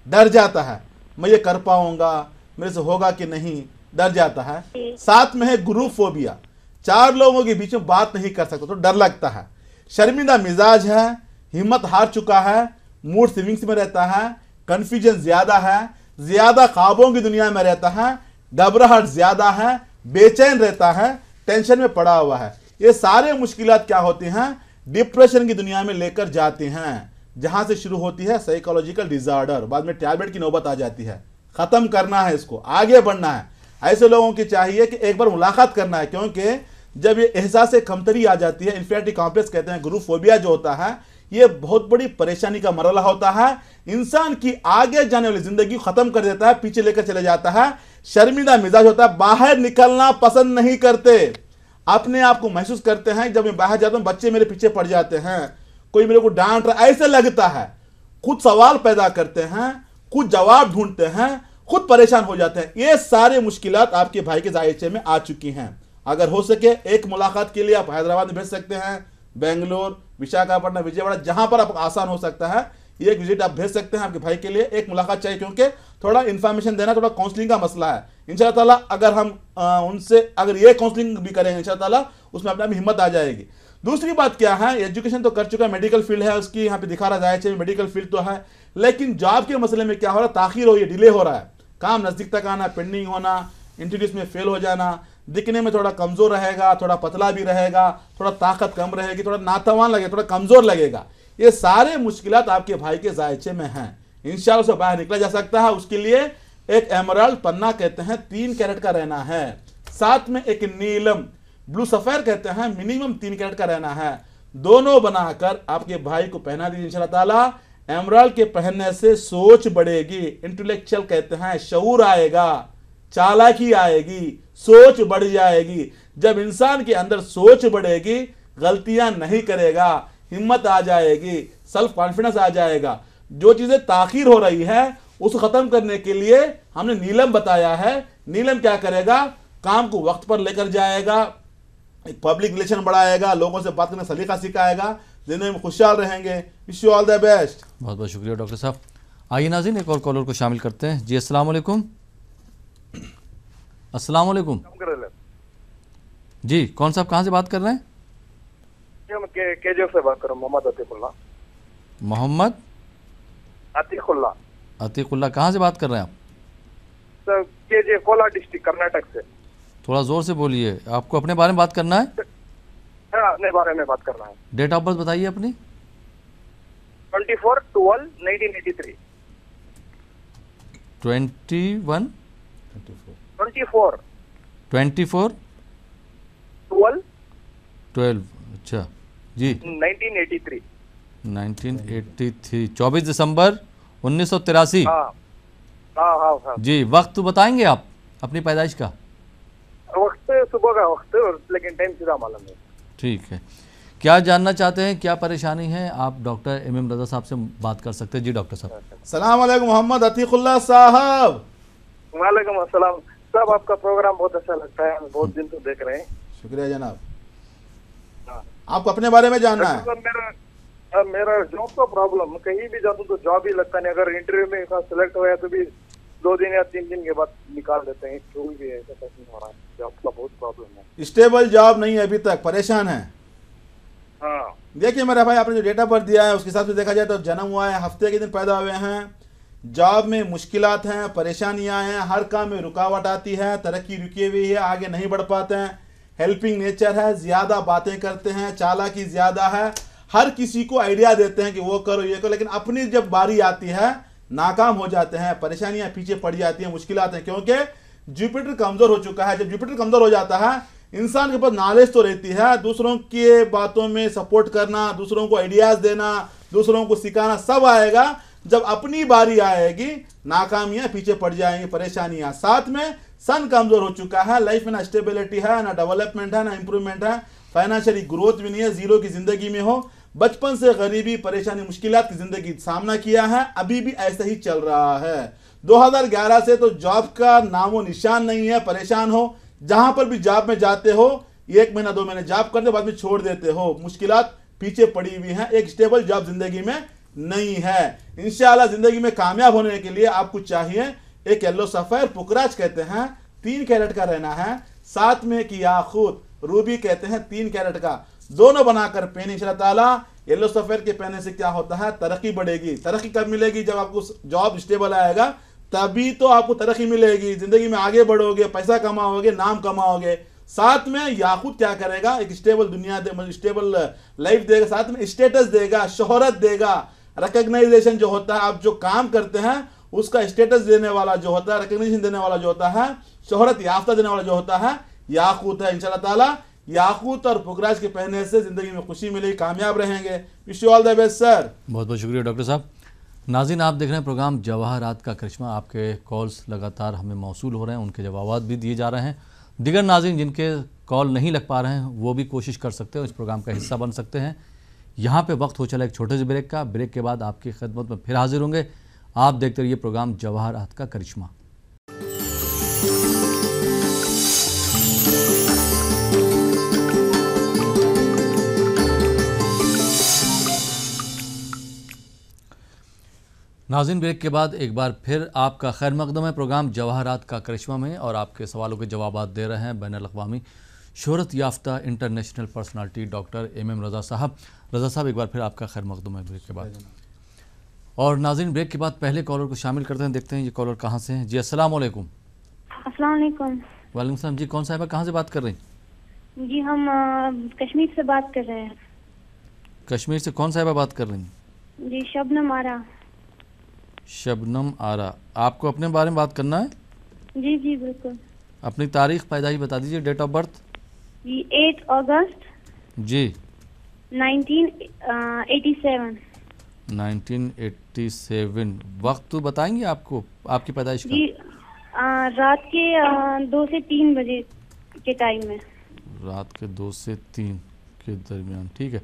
डर जाता है, मैं ये कर पाऊंगा, मेरे से होगा कि नहीं, डर जाता है। साथ में है ग्रुप फोबिया, 4 लोगों के बीच में बात नहीं कर सकता तो डर लगता है। शर्मिंदा मिजाज है, हिम्मत हार चुका है, मूड स्विंग्स में रहता है, कन्फ्यूजन ज्यादा है, ज्यादा ख्वाबों की दुनिया में रहता है, घबराहट ज्यादा है, बेचैन रहता है, टेंशन में पड़ा हुआ है। ये सारे मुश्किलात क्या होती हैं? डिप्रेशन की दुनिया में लेकर जाती हैं, जहां से शुरू होती है साइकोलॉजिकल डिजार्डर, बाद में टैबलेट की नौबत आ जाती है। खत्म करना है इसको, आगे बढ़ना है। ऐसे लोगों की चाहिए कि एक बार मुलाकात करना है, क्योंकि जब ये एहसास कमतरी आ जाती है, इन्फीरियरिटी कॉम्प्लेक्स कहते हैं, ग्रुप फोबिया जो होता है, ये बहुत बड़ी परेशानी का मरहला होता है। इंसान की आगे जाने वाली जिंदगी खत्म कर देता है, पीछे लेकर चले जाता है। शर्मिंदा मिजाज होता है, बाहर निकलना पसंद नहीं करते, अपने आप को महसूस करते हैं जब मैं बाहर जाता हूं बच्चे मेरे पीछे पड़ जाते हैं, कोई मेरे को डांट रहा, ऐसे लगता है। खुद सवाल पैदा करते हैं, खुद जवाब ढूंढते हैं, खुद परेशान हो जाते हैं। ये सारे मुश्किलात आपके भाई के जायचे में आ चुकी हैं। अगर हो सके एक मुलाकात के लिए आप हैदराबाद में भेज सकते हैं, बेंगलोर, विशाखापट्टनम, विजयवाड़ा, जहां पर आपको आसान हो सकता है एक विजिट आप भेज सकते हैं। आपके भाई के लिए एक मुलाकात चाहिए, क्योंकि थोड़ा इन्फॉर्मेशन देना, थोड़ा काउंसलिंग का मसला है। इंशाअल्लाह ताला अगर हम उनसे अगर ये काउंसलिंग भी करेंगे इंशाअल्लाह ताला उसमें अपने आप हिम्मत आ जाएगी। दूसरी बात क्या है, एजुकेशन तो कर चुका है, मेडिकल फील्ड है उसकी, यहाँ पे दिखा रहा है मेडिकल फील्ड तो है, लेकिन जॉब के मसले में क्या हो रहा है, ताखीर हो रही है, डिले हो रहा है, काम नजदीक तक आना, पेंडिंग होना, इंटरव्यूज में फेल हो जाना, दिखने में थोड़ा कमजोर रहेगा, थोड़ा पतला भी रहेगा, थोड़ा ताकत कम रहेगी, थोड़ा नातवान लगेगा, थोड़ा कमजोर लगेगा। ये सारे मुश्किलात आपके भाई के जायचे में हैं। इंशाअल्लाह से बाहर निकला जा सकता है। उसके लिए एक एमराल्ड पन्ना कहते हैं 3 कैरेट का रहना है, साथ में एक नीलम ब्लू सफेर कहते हैं मिनिमम 3 कैरेट का रहना है। दोनों बनाकर आपके भाई को पहना दीजिए इंशाअल्लाह ताला। एमराल्ड के पहनने से सोच बढ़ेगी, इंटेलेक्चुअल कहते हैं, शऊर आएगा, चालाकी आएगी, सोच बढ़ जाएगी। जब इंसान के अंदर सोच बढ़ेगी, गलतियां नहीं करेगा, हिम्मत आ जाएगी, सेल्फ कॉन्फिडेंस आ जाएगा। जो चीजें ताखीर हो रही है उसको खत्म करने के लिए हमने नीलम बताया है। नीलम क्या करेगा, काम को वक्त पर लेकर जाएगा, एक पब्लिक रिलेशन बढ़ाएगा, लोगों से बात करने का सलीका सिखाएगा, जिंदगी में खुशहाल रहेंगे। Wish you all the best. बहुत बहुत शुक्रिया डॉक्टर साहब। आइए नाज़रीन एक और कॉलर को शामिल करते हैं। जी अस्सलाम वालेकुम। अस्सलाम वालेकुम। जी कौन साहब कहाँ से बात कर रहे हैं? केजीएफ से बात कर रहा हूँ, मोहम्मद अतीकुल्ला। मोहम्मद अतीकुल्ला। अतीकुल्ला कहाँ से बात कर रहे हैं आप? Sir KGF Cola district Karnataka से। थोड़ा ज़ोर से बोलिए, आपको अपने बारे में बात करना है? हाँ, अपने बारे में बात करना है। डेट ऑफ बर्थ बताइए अपनी। 24/12/1983। 21 24 12 अच्छा जी 1983। 1983 24 दिसंबर 1983। हाँ हाँ हाँ हाँ। जी वक्त बताएंगे आप अपनी पैदाइश का? वक्त सुबह का वक्त, लेकिन टाइम सीधा मालूम नहीं। ठीक है, क्या जानना चाहते हैं, क्या परेशानी है? आप डॉक्टर एम रजा साहब से बात कर सकते हैं। जी डॉक्टर साहब। सलाम अलैकुम मोहम्मद अतीकुल्ला साहब। वालेकुम अस्सलाम साहब, आपका प्रोग्राम बहुत अच्छा लगता है, हम बहुत दिन से देख रहे हैं। शुक्रिया जनाब। आपको अपने बारे में जानना है? मेरा जॉब का प्रॉब्लम, कहीं भी जाता हूँ तो जॉब ही लगता नहीं। अगर इंटरव्यू में सिलेक्ट हो गया तो भी 2 दिन या 3 दिन के बाद निकाल देते हैं। क्यों भी ऐसा नहीं हो रहा है, जॉब का बहुत प्रॉब्लम है। स्टेबल जॉब नहीं है अभी तक, परेशान है। हाँ देखिए मेरा भाई, आपने जो डेट ऑफ बर्थ दिया है उसके हिसाब से देखा जाए तो जन्म हुआ है, हफ्ते के दिन पैदा हुए हैं। जॉब में मुश्किलात हैं, परेशानियां हैं, हर काम में रुकावट आती है, तरक्की रुकी हुई है, आगे नहीं बढ़ पाते हैं। हेल्पिंग नेचर है, ज़्यादा बातें करते हैं, चालाकी ज़्यादा है, हर किसी को आइडिया देते हैं कि वो करो ये करो, लेकिन अपनी जब बारी आती है नाकाम हो जाते हैं, परेशानियां पीछे पड़ जाती हैं, मुश्किलात हैं, क्योंकि जुपिटर कमज़ोर हो चुका है। जब जुपिटर कमज़ोर हो जाता है, इंसान के पास नॉलेज तो रहती है, दूसरों के बातों में सपोर्ट करना, दूसरों को आइडियाज़ देना, दूसरों को सिखाना सब आएगा। जब अपनी बारी आएगी नाकामियां पीछे पड़ जाएंगी, परेशानियां। साथ में सन कमज़ोर हो चुका है, लाइफ में ना स्टेबिलिटी है, ना डेवलपमेंट है, ना इंप्रूवमेंट है, फाइनेंशियली ग्रोथ भी नहीं है, जीरो की ज़िंदगी में हो। बचपन से गरीबी, परेशानी, मुश्किलात की ज़िंदगी सामना किया है, अभी भी ऐसे ही चल रहा है। 2011 से तो जॉब का नामो निशान नहीं है, परेशान हो। जहां पर भी जॉब में जाते हो 1 महीना 2 महीने जॉब करते बाद में छोड़ देते हो, मुश्किलात पीछे पड़ी हुई हैं, एक स्टेबल जॉब जिंदगी में नहीं है। इंशाल्लाह जिंदगी में कामयाब होने के लिए आपको चाहिए एक येलो सफेर, पुकराज कहते हैं 3 कैरेट का रहना है, साथ में एक याकूत रूबी कहते हैं 3 कैरेट का, दोनों बनाकर पहने इंशाल्लाह ताला। येलो सफेर के पहने से क्या होता है, तरक्की बढ़ेगी। तरक्की कब मिलेगी? जब आपको जॉब स्टेबल आएगा तभी तो आपको तरक्की मिलेगी, जिंदगी में आगे बढ़ोगे, पैसा कमाओगे, नाम कमाओगे। साथ में याकूत क्या करेगा, एक स्टेबल दुनिया दे, स्टेबल लाइफ देगा, साथ में स्टेटस देगा, शोहरत देगा, रिकग्नाइजेशन जो होता है, आप जो काम करते हैं उसका स्टेटस देने वाला जो होता है, रिकग्निशन देने वाला जो होता है, शोहरत याफ्ता देने वाला जो होता है, याकूत है। इंशाल्लाह ताला याकूत और पुकराज के पहनने से जिंदगी में खुशी मिलेगी, कामयाब रहेंगे। Wish you all the best sir. बहुत बहुत शुक्रिया डॉक्टर साहब। नाज़रीन आप देख रहे हैं प्रोग्राम जवाहरात का करिश्मा। आपके कॉल्स लगातार हमें मौसूल हो रहे हैं, उनके जवाब भी दिए जा रहे हैं। दिगर नाज़रीन जिनके कॉल नहीं लग पा रहे हैं वो भी कोशिश कर सकते हैं, इस प्रोग्राम का हिस्सा बन सकते हैं। यहाँ पे वक्त हो चला एक छोटे से ब्रेक का। ब्रेक के बाद आपकी खिदमत में फिर हाजिर होंगे। आप देखते रहिए प्रोग्राम जवाहरात का करिश्मा। नाज़रीन ब्रेक के बाद एक बार फिर आपका खैर मकदम है प्रोग्राम जवाहरात का करिश्मा में, और आपके सवालों के जवाब दे रहे हैं बैनुल अक़वामी शोहरत याफ्ता इंटरनेशनल पर्सनालिटी डॉक्टर एम रज़ा साहब। रज़ा साहब एक बार फिर आपका खैर मकदम है ब्रेक के बाद। और नाज़रीन ब्रेक के बाद पहले कॉलर को शामिल करते हैं, देखते हैं ये कॉलर कहाँ से हैं। जी अस्सलाम वालेकुम। अस्सलाम वालेकुम। वालेकुम सलाम। जी कौन साहिबा कहाँ से बात कर रही हैं? जी हम कश्मीर से बात कर रहे हैं। कश्मीर से कौन साहिबा बात कर रही हैं? जी शबनम आरा। शबनम आरा। आपको अपने बारे में बात करना है? जी जी बिल्कुल। अपनी तारीख पैदाइश बता दीजिए, डेट ऑफ बर्थ। जी 8 अगस्त जी 1987। 1987। वक्त बताएंगे आपको आपकी पैदाइश का? जी रात के 2 से 3 बजे के टाइम में। रात के 2 से 3 के दरमियान, ठीक है।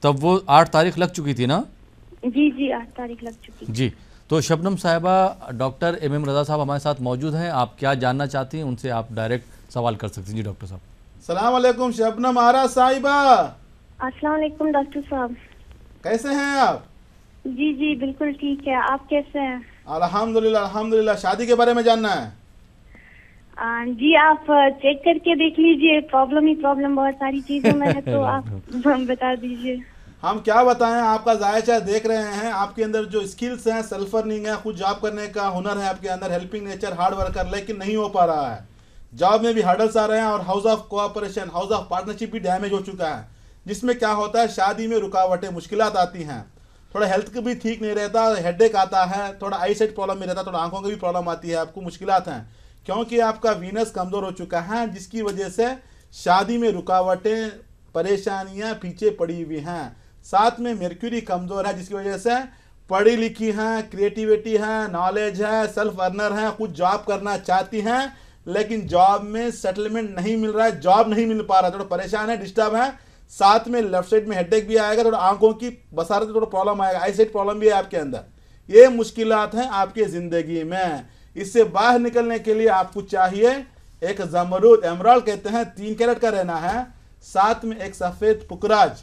तब वो 8 तारीख लग चुकी थी ना? जी जी 8 तारीख लग चुकी। जी तो शबनम साहिबा डॉक्टर एम रज़ा साहब हमारे साथ मौजूद हैं। आप क्या जानना चाहती हैं उनसे आप डायरेक्ट सवाल कर सकती हैं। जी डॉक्टर साहब। सलाम अलैकुम शबनम आरा साहिबा, अस्सलाम वालेकुम डॉक्टर साहब। कैसे हैं आप? जी जी बिल्कुल ठीक है, आप कैसे हैं? अल्हम्दुलिल्लाह अल्हम्दुलिल्लाह। शादी के बारे में जानना है? जी आप चेक करके देख लीजिए, प्रॉब्लम ही प्रॉब्लम बहुत सारी चीजों में है, तो आप बता दीजिए। हम क्या बताएं, आपका जायचा देख रहे हैं, आपके अंदर जो स्किल्स हैं, सेल्फ अर्निंग है, खुद जॉब करने का हुनर है आपके अंदर, हेल्पिंग नेचर, हार्ड वर्कर, लेकिन नहीं हो पा रहा है। जॉब में भी हर्डल्स आ रहे हैं और house of cooperation, house of partnership भी डैमेज हो चुका है, जिसमें क्या होता है शादी में रुकावटें, मुश्किलात आती हैं, थोड़ा हेल्थ का भी ठीक नहीं रहता, हेडेक आता है, थोड़ा आई साइट प्रॉब्लम भी रहता है, थोड़ा आंखों की भी प्रॉब्लम आती है, आपको मुश्किलात हैं क्योंकि आपका वीनस कमज़ोर हो चुका है, जिसकी वजह से शादी में रुकावटें, परेशानियां पीछे पड़ी हुई हैं। साथ में मर्क्यूरी कमज़ोर है, जिसकी वजह से पढ़ी लिखी हैं, क्रिएटिविटी है, नॉलेज है, सेल्फ अर्नर हैं, कुछ जॉब करना चाहती हैं, लेकिन जॉब में सेटलमेंट नहीं मिल रहा है, जॉब नहीं मिल पा रहा है, थोड़ा परेशान है, डिस्टर्ब है। साथ में लेफ्ट साइड में हेडेक भी आएगा, थोड़ा आंखों की बसारत थोड़ा प्रॉब्लम आएगा, आई साइट प्रॉब्लम भी है आपके अंदर। ये मुश्किलात हैं आपके ज़िंदगी में। इससे बाहर निकलने के लिए आपको चाहिए एक ज़मरूद, एमराल्ड कहते हैं, 3 कैरेट का रहना है, साथ में एक सफ़ेद पुकराज,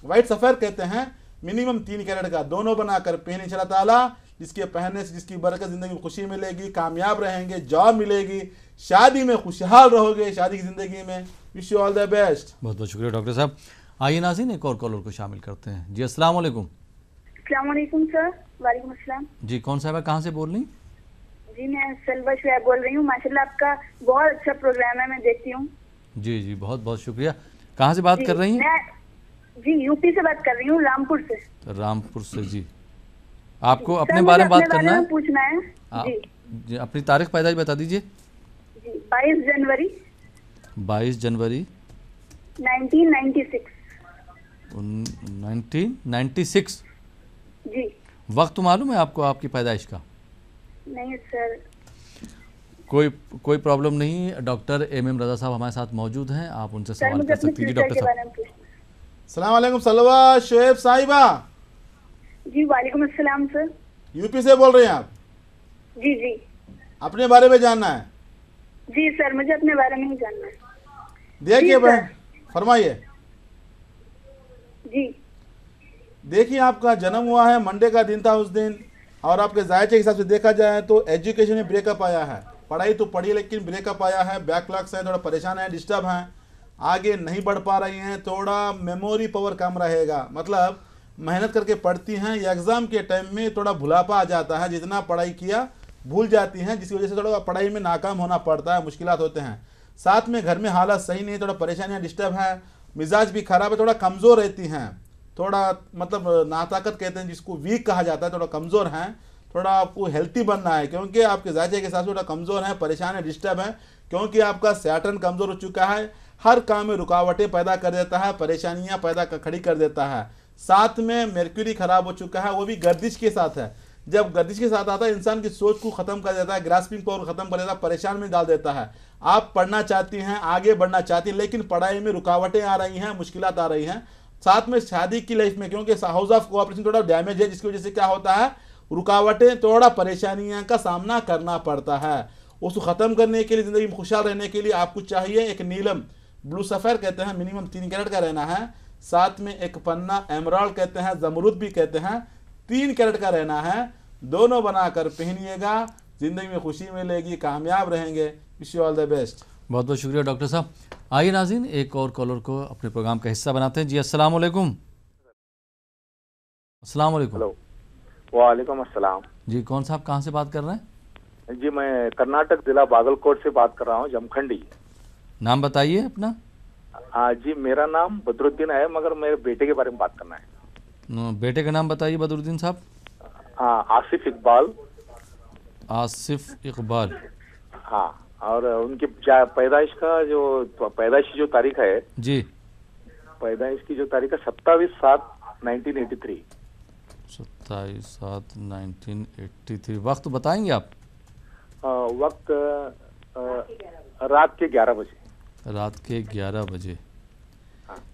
वाइट सफ़ेद कहते हैं, मिनिमम 3 कैरेट का, दोनों बनाकर पहने इंशाअल्लाह ताला, जिसके पहनने से जिसकी बरकत ज़िंदगी में खुशी मिलेगी, कामयाब रहेंगे, जॉब मिलेगी, शादी में खुशहाल रहोगे, शादी की ज़िंदगी में। Wish you all the best. बहुत बहुत शुक्रिया डॉक्टर साहब। आइए नाज़रीन एक और कॉलर को शामिल करते हैं। जी अस्सलाम वालेकुम। अस्सलाम वालेकुम सर। वालेकुम अस्सलाम। जी कौन साहब है, कहाँ से बोल रही? जी मैं सलवा शुएब बोल रही हूँ, माशाल्लाह आपका बहुत अच्छा प्रोग्राम है, मैं देखती हूँ। जी जी बहुत बहुत शुक्रिया। कहाँ से बात कर रही हैं? जी यूपी से बात कर रही हूँ, रामपुर से। रामपुर से। जी आपको अपने बारे में बात करना है? पूछना है जी अपनी तारीख पैदाइश बता दीजिए। जी 22 जनवरी 22 जनवरी 1996। 1996। जी वक्त मालूम है आपको आपकी पैदाइश का? नहीं सर। कोई प्रॉब्लम नहीं, डॉक्टर एम रजा साहब हमारे साथ मौजूद हैं, आप उनसे सवाल कर सकती हैं। जी डॉक्टर साहब। अस्सलाम वालेकुम सलवा शुएब साहिबा। जी वालेकुम अस्सलाम सर। यूपी से बोल रहे हैं आप? जी जी। अपने बारे में जानना है? जी सर मुझे अपने बारे में ही जानना है। देखिए बहन फरमाइए। जी देखिए आपका जन्म हुआ है, मंडे का दिन था उस दिन, और आपके जायचे के हिसाब से देखा जाए तो एजुकेशन में ब्रेकअप आया है, पढ़ाई तो पढ़ी लेकिन ब्रेकअप आया है, बैकलॉग्स हैं, थोड़ा परेशान है, डिस्टर्ब हैं, आगे नहीं बढ़ पा रही हैं, थोड़ा मेमोरी पावर कम रहेगा, मतलब मेहनत करके पढ़ती हैं, एग्ज़ाम के टाइम में थोड़ा भुलापा आ जाता है, जितना पढ़ाई किया भूल जाती हैं, जिसकी वजह से थोड़ा पढ़ाई में नाकाम होना पड़ता है, मुश्किलात होते हैं। साथ में घर में हालात सही नहीं, थोड़ा परेशानियाँ, डिस्टर्ब हैं, मिजाज भी ख़राब है, थोड़ा कमज़ोर रहती हैं, थोड़ा मतलब नाताकत कहते हैं जिसको, वीक कहा जाता है, थोड़ा कमज़ोर हैं, थोड़ा आपको हेल्थी बनना है क्योंकि आपके जायचे के साथ थोड़ा कमज़ोर हैं, परेशान है, डिस्टर्ब है, क्योंकि आपका सैटर्न कमज़ोर हो चुका है, हर काम में रुकावटें पैदा कर देता है, परेशानियां पैदा खड़ी कर देता है। साथ में मर्क्यूरी ख़राब हो चुका है, वो भी गर्दिश के साथ है, जब गर्दिश के साथ आता है इंसान की सोच को ख़त्म कर देता है, ग्रास्पिंग पावर ख़त्म कर देता है, परेशान में डाल देता है। आप पढ़ना चाहती हैं, आगे बढ़ना चाहती हैं, लेकिन पढ़ाई में रुकावटें आ रही हैं, मुश्किलात आ रही हैं। साथ में शादी की लाइफ में क्योंकि हाउस ऑफ कोऑपरेशन थोड़ा डैमेज है, जिसकी वजह से क्या होता है, रुकावटें, थोड़ा परेशानियां का सामना करना पड़ता है। उसको ख़त्म करने के लिए, ज़िंदगी में खुशहाल रहने के लिए आपको चाहिए एक नीलम, ब्लू सफ़ेर कहते हैं, मिनिमम 3 कैरेट का रहना है, साथ में एक पन्ना एमराल्ड कहते हैं, ज़मरूद भी कहते हैं, 3 कैरेट का रहना है, दोनों बनाकर पहनिएगा, ज़िंदगी में खुशी मिलेगी, कामयाब रहेंगे। Wish you all the best. बहुत बहुत शुक्रिया डॉक्टर साहब। आइए नाज़रीन एक और कॉलर को अपने प्रोग्राम का हिस्सा बनाते हैं। जी अस्सलाम वालेकुम। अस्सलाम वालेकुम। हेलो वालेकुम अस्सलाम। जी कौन साहब कहाँ से बात कर रहे हैं? जी मैं कर्नाटक जिला बागलकोट से बात कर रहा हूँ, जमखंडी। नाम बताइए अपना। जी मेरा नाम बदरुद्दीन है, मगर मेरे बेटे के बारे में बात करना है। बेटे का नाम बताइए बदरुद्दीन साहब। आसिफ इकबाल। आसिफ इकबाल। हाँ, और उनकी पैदाइश का जो पैदाइशी जो तारीख है जी, पैदाइश की जो तारीख है 27/7/1983। 27/7/1983। वक्त बताएंगे आप? वक्त रात के 11 बजे। रात के 11 बजे।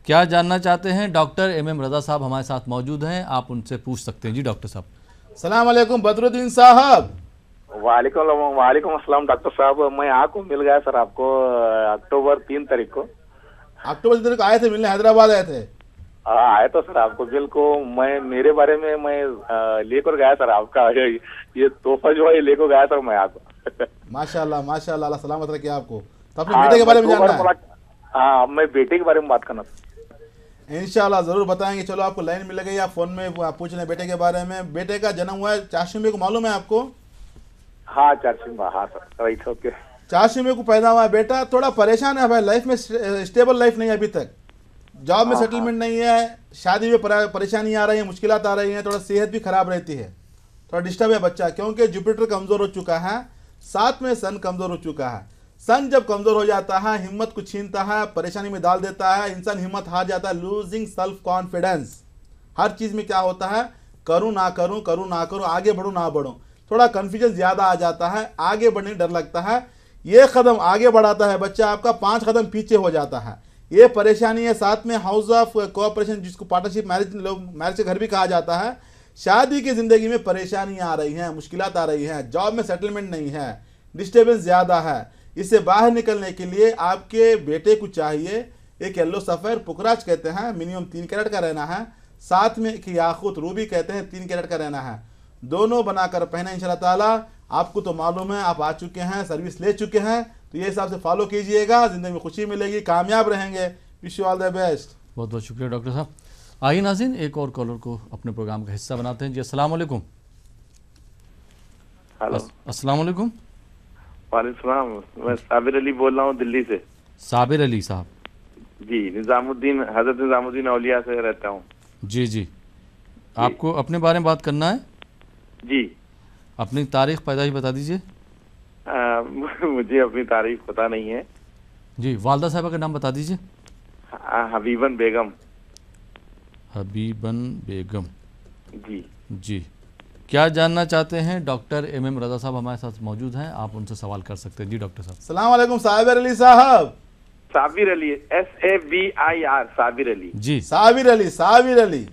क्या जानना चाहते हैं? डॉक्टर एम रजा साहब हमारे साथ मौजूद हैं, आप उनसे पूछ सकते हैं। जी डॉक्टर साहब। सलाम अलैकुम बदरुद्दीन साहब। वालेकुम अस्सलाम डॉक्टर साहब। मैं आपको मिल गया सर, आपको अक्टूबर 3 तारीख को। अक्टूबर 17 को आए थे मिलने, हैदराबाद आए थे। हाँ आए तो सर, आपको बिल को मैं मेरे बारे में मैं लेकर गया सर आपका ये तोहफा जो है ये लेकर गया सर मैं आपको। माशाल्लाह माशाल्लाह, अल्लाह सलामत रखे आपको। तो अपने बेटे के बारे में जानना है? हाँ मैं बेटे के बारे में बात करना सर। इंशाल्लाह जरूर बताएंगे। चलो आपको लाइन मिल गई, आप फोन में पूछ लें बेटे के बारे में। बेटे का जन्म हुआ है 4 मई को, मालूम है आपको? हाँ 4 मई, हाँ सर राइट ओके। 4 मई को पैदा हुआ है बेटा। थोड़ा परेशान है भाई, लाइफ में स्टेबल लाइफ नहीं है अभी तक, जॉब में सेटलमेंट नहीं है, शादी में परेशानी आ रही है, मुश्किलात आ रही हैं, थोड़ा सेहत भी खराब रहती है, थोड़ा डिस्टर्ब है बच्चा, क्योंकि जुपिटर कमज़ोर हो चुका है, साथ में सन कमज़ोर हो चुका है। सन जब कमज़ोर हो जाता है हिम्मत को छीनता है, परेशानी में डाल देता है, इंसान हिम्मत हार जाता है, लूजिंग सेल्फ कॉन्फिडेंस। हर चीज़ में क्या होता है, करूँ ना करूँ, करूँ ना करूँ, आगे बढ़ूँ ना बढ़ूँ, थोड़ा कन्फ्यूजन ज़्यादा आ जाता है, आगे बढ़ने डर लगता है। ये कदम आगे बढ़ाता है बच्चा आपका, 5 कदम पीछे हो जाता है, ये परेशानी है। साथ में हाउस ऑफ कोऑपरेशन, जिसको पार्टनरशिप मैरिज, लोग मैरिज के घर भी कहा जाता है। शादी की ज़िंदगी में परेशानियां आ रही हैं, मुश्किलात आ रही हैं, जॉब में सेटलमेंट नहीं है, डिस्टर्बेंस ज़्यादा है। इससे बाहर निकलने के लिए आपके बेटे को चाहिए एक येलो सफ़ेर पुखराज कहते हैं, मिनिमम 3 कैरेट का रहना है, साथ में एक याकूत रूबी कहते हैं 3 कैरेट का रहना है, दोनों बनाकर पहना इंशाल्लाह ताला। आपको तो मालूम है, आप आ चुके हैं, सर्विस ले चुके हैं, तो ये हिसाब से फॉलो कीजिएगा, ज़िंदगी में खुशी मिलेगी, कामयाब रहेंगे। Wish you all the best. बहुत बहुत शुक्रिया डॉक्टर साहब। आइए नाज़रीन, एक और कॉलर को अपने प्रोग्राम का हिस्सा बनाते हैं जी। अस्सलाम वालेकुम। हेलो, अस्सलाम वालेकुम। वालेकुम सलाम। मैं साबिर अली बोल रहा हूँ दिल्ली से। साबिर अली साहब जी, निज़ामुद्दीन, हज़रत निज़ामुद्दीन औलिया से रहता हूँ। जी, आपको अपने बारे में बात करना है जी। अपनी तारीख पैदाइश बता दीजिए। मुझे अपनी तारीख पता नहीं है जी। वालदा साहबा का नाम बता दीजिए। हबीबन बेगम। हबीबन बेगम जी। क्या जानना चाहते हैं? डॉक्टर एम रज़ा साहब हमारे साथ मौजूद हैं, आप उनसे सवाल कर सकते हैं। जी डॉक्टर साहब। अस्सलाम वालेकुम साबिर अली साहब। साबिर अली, SABIR, साबिर अली जी। साबिर अली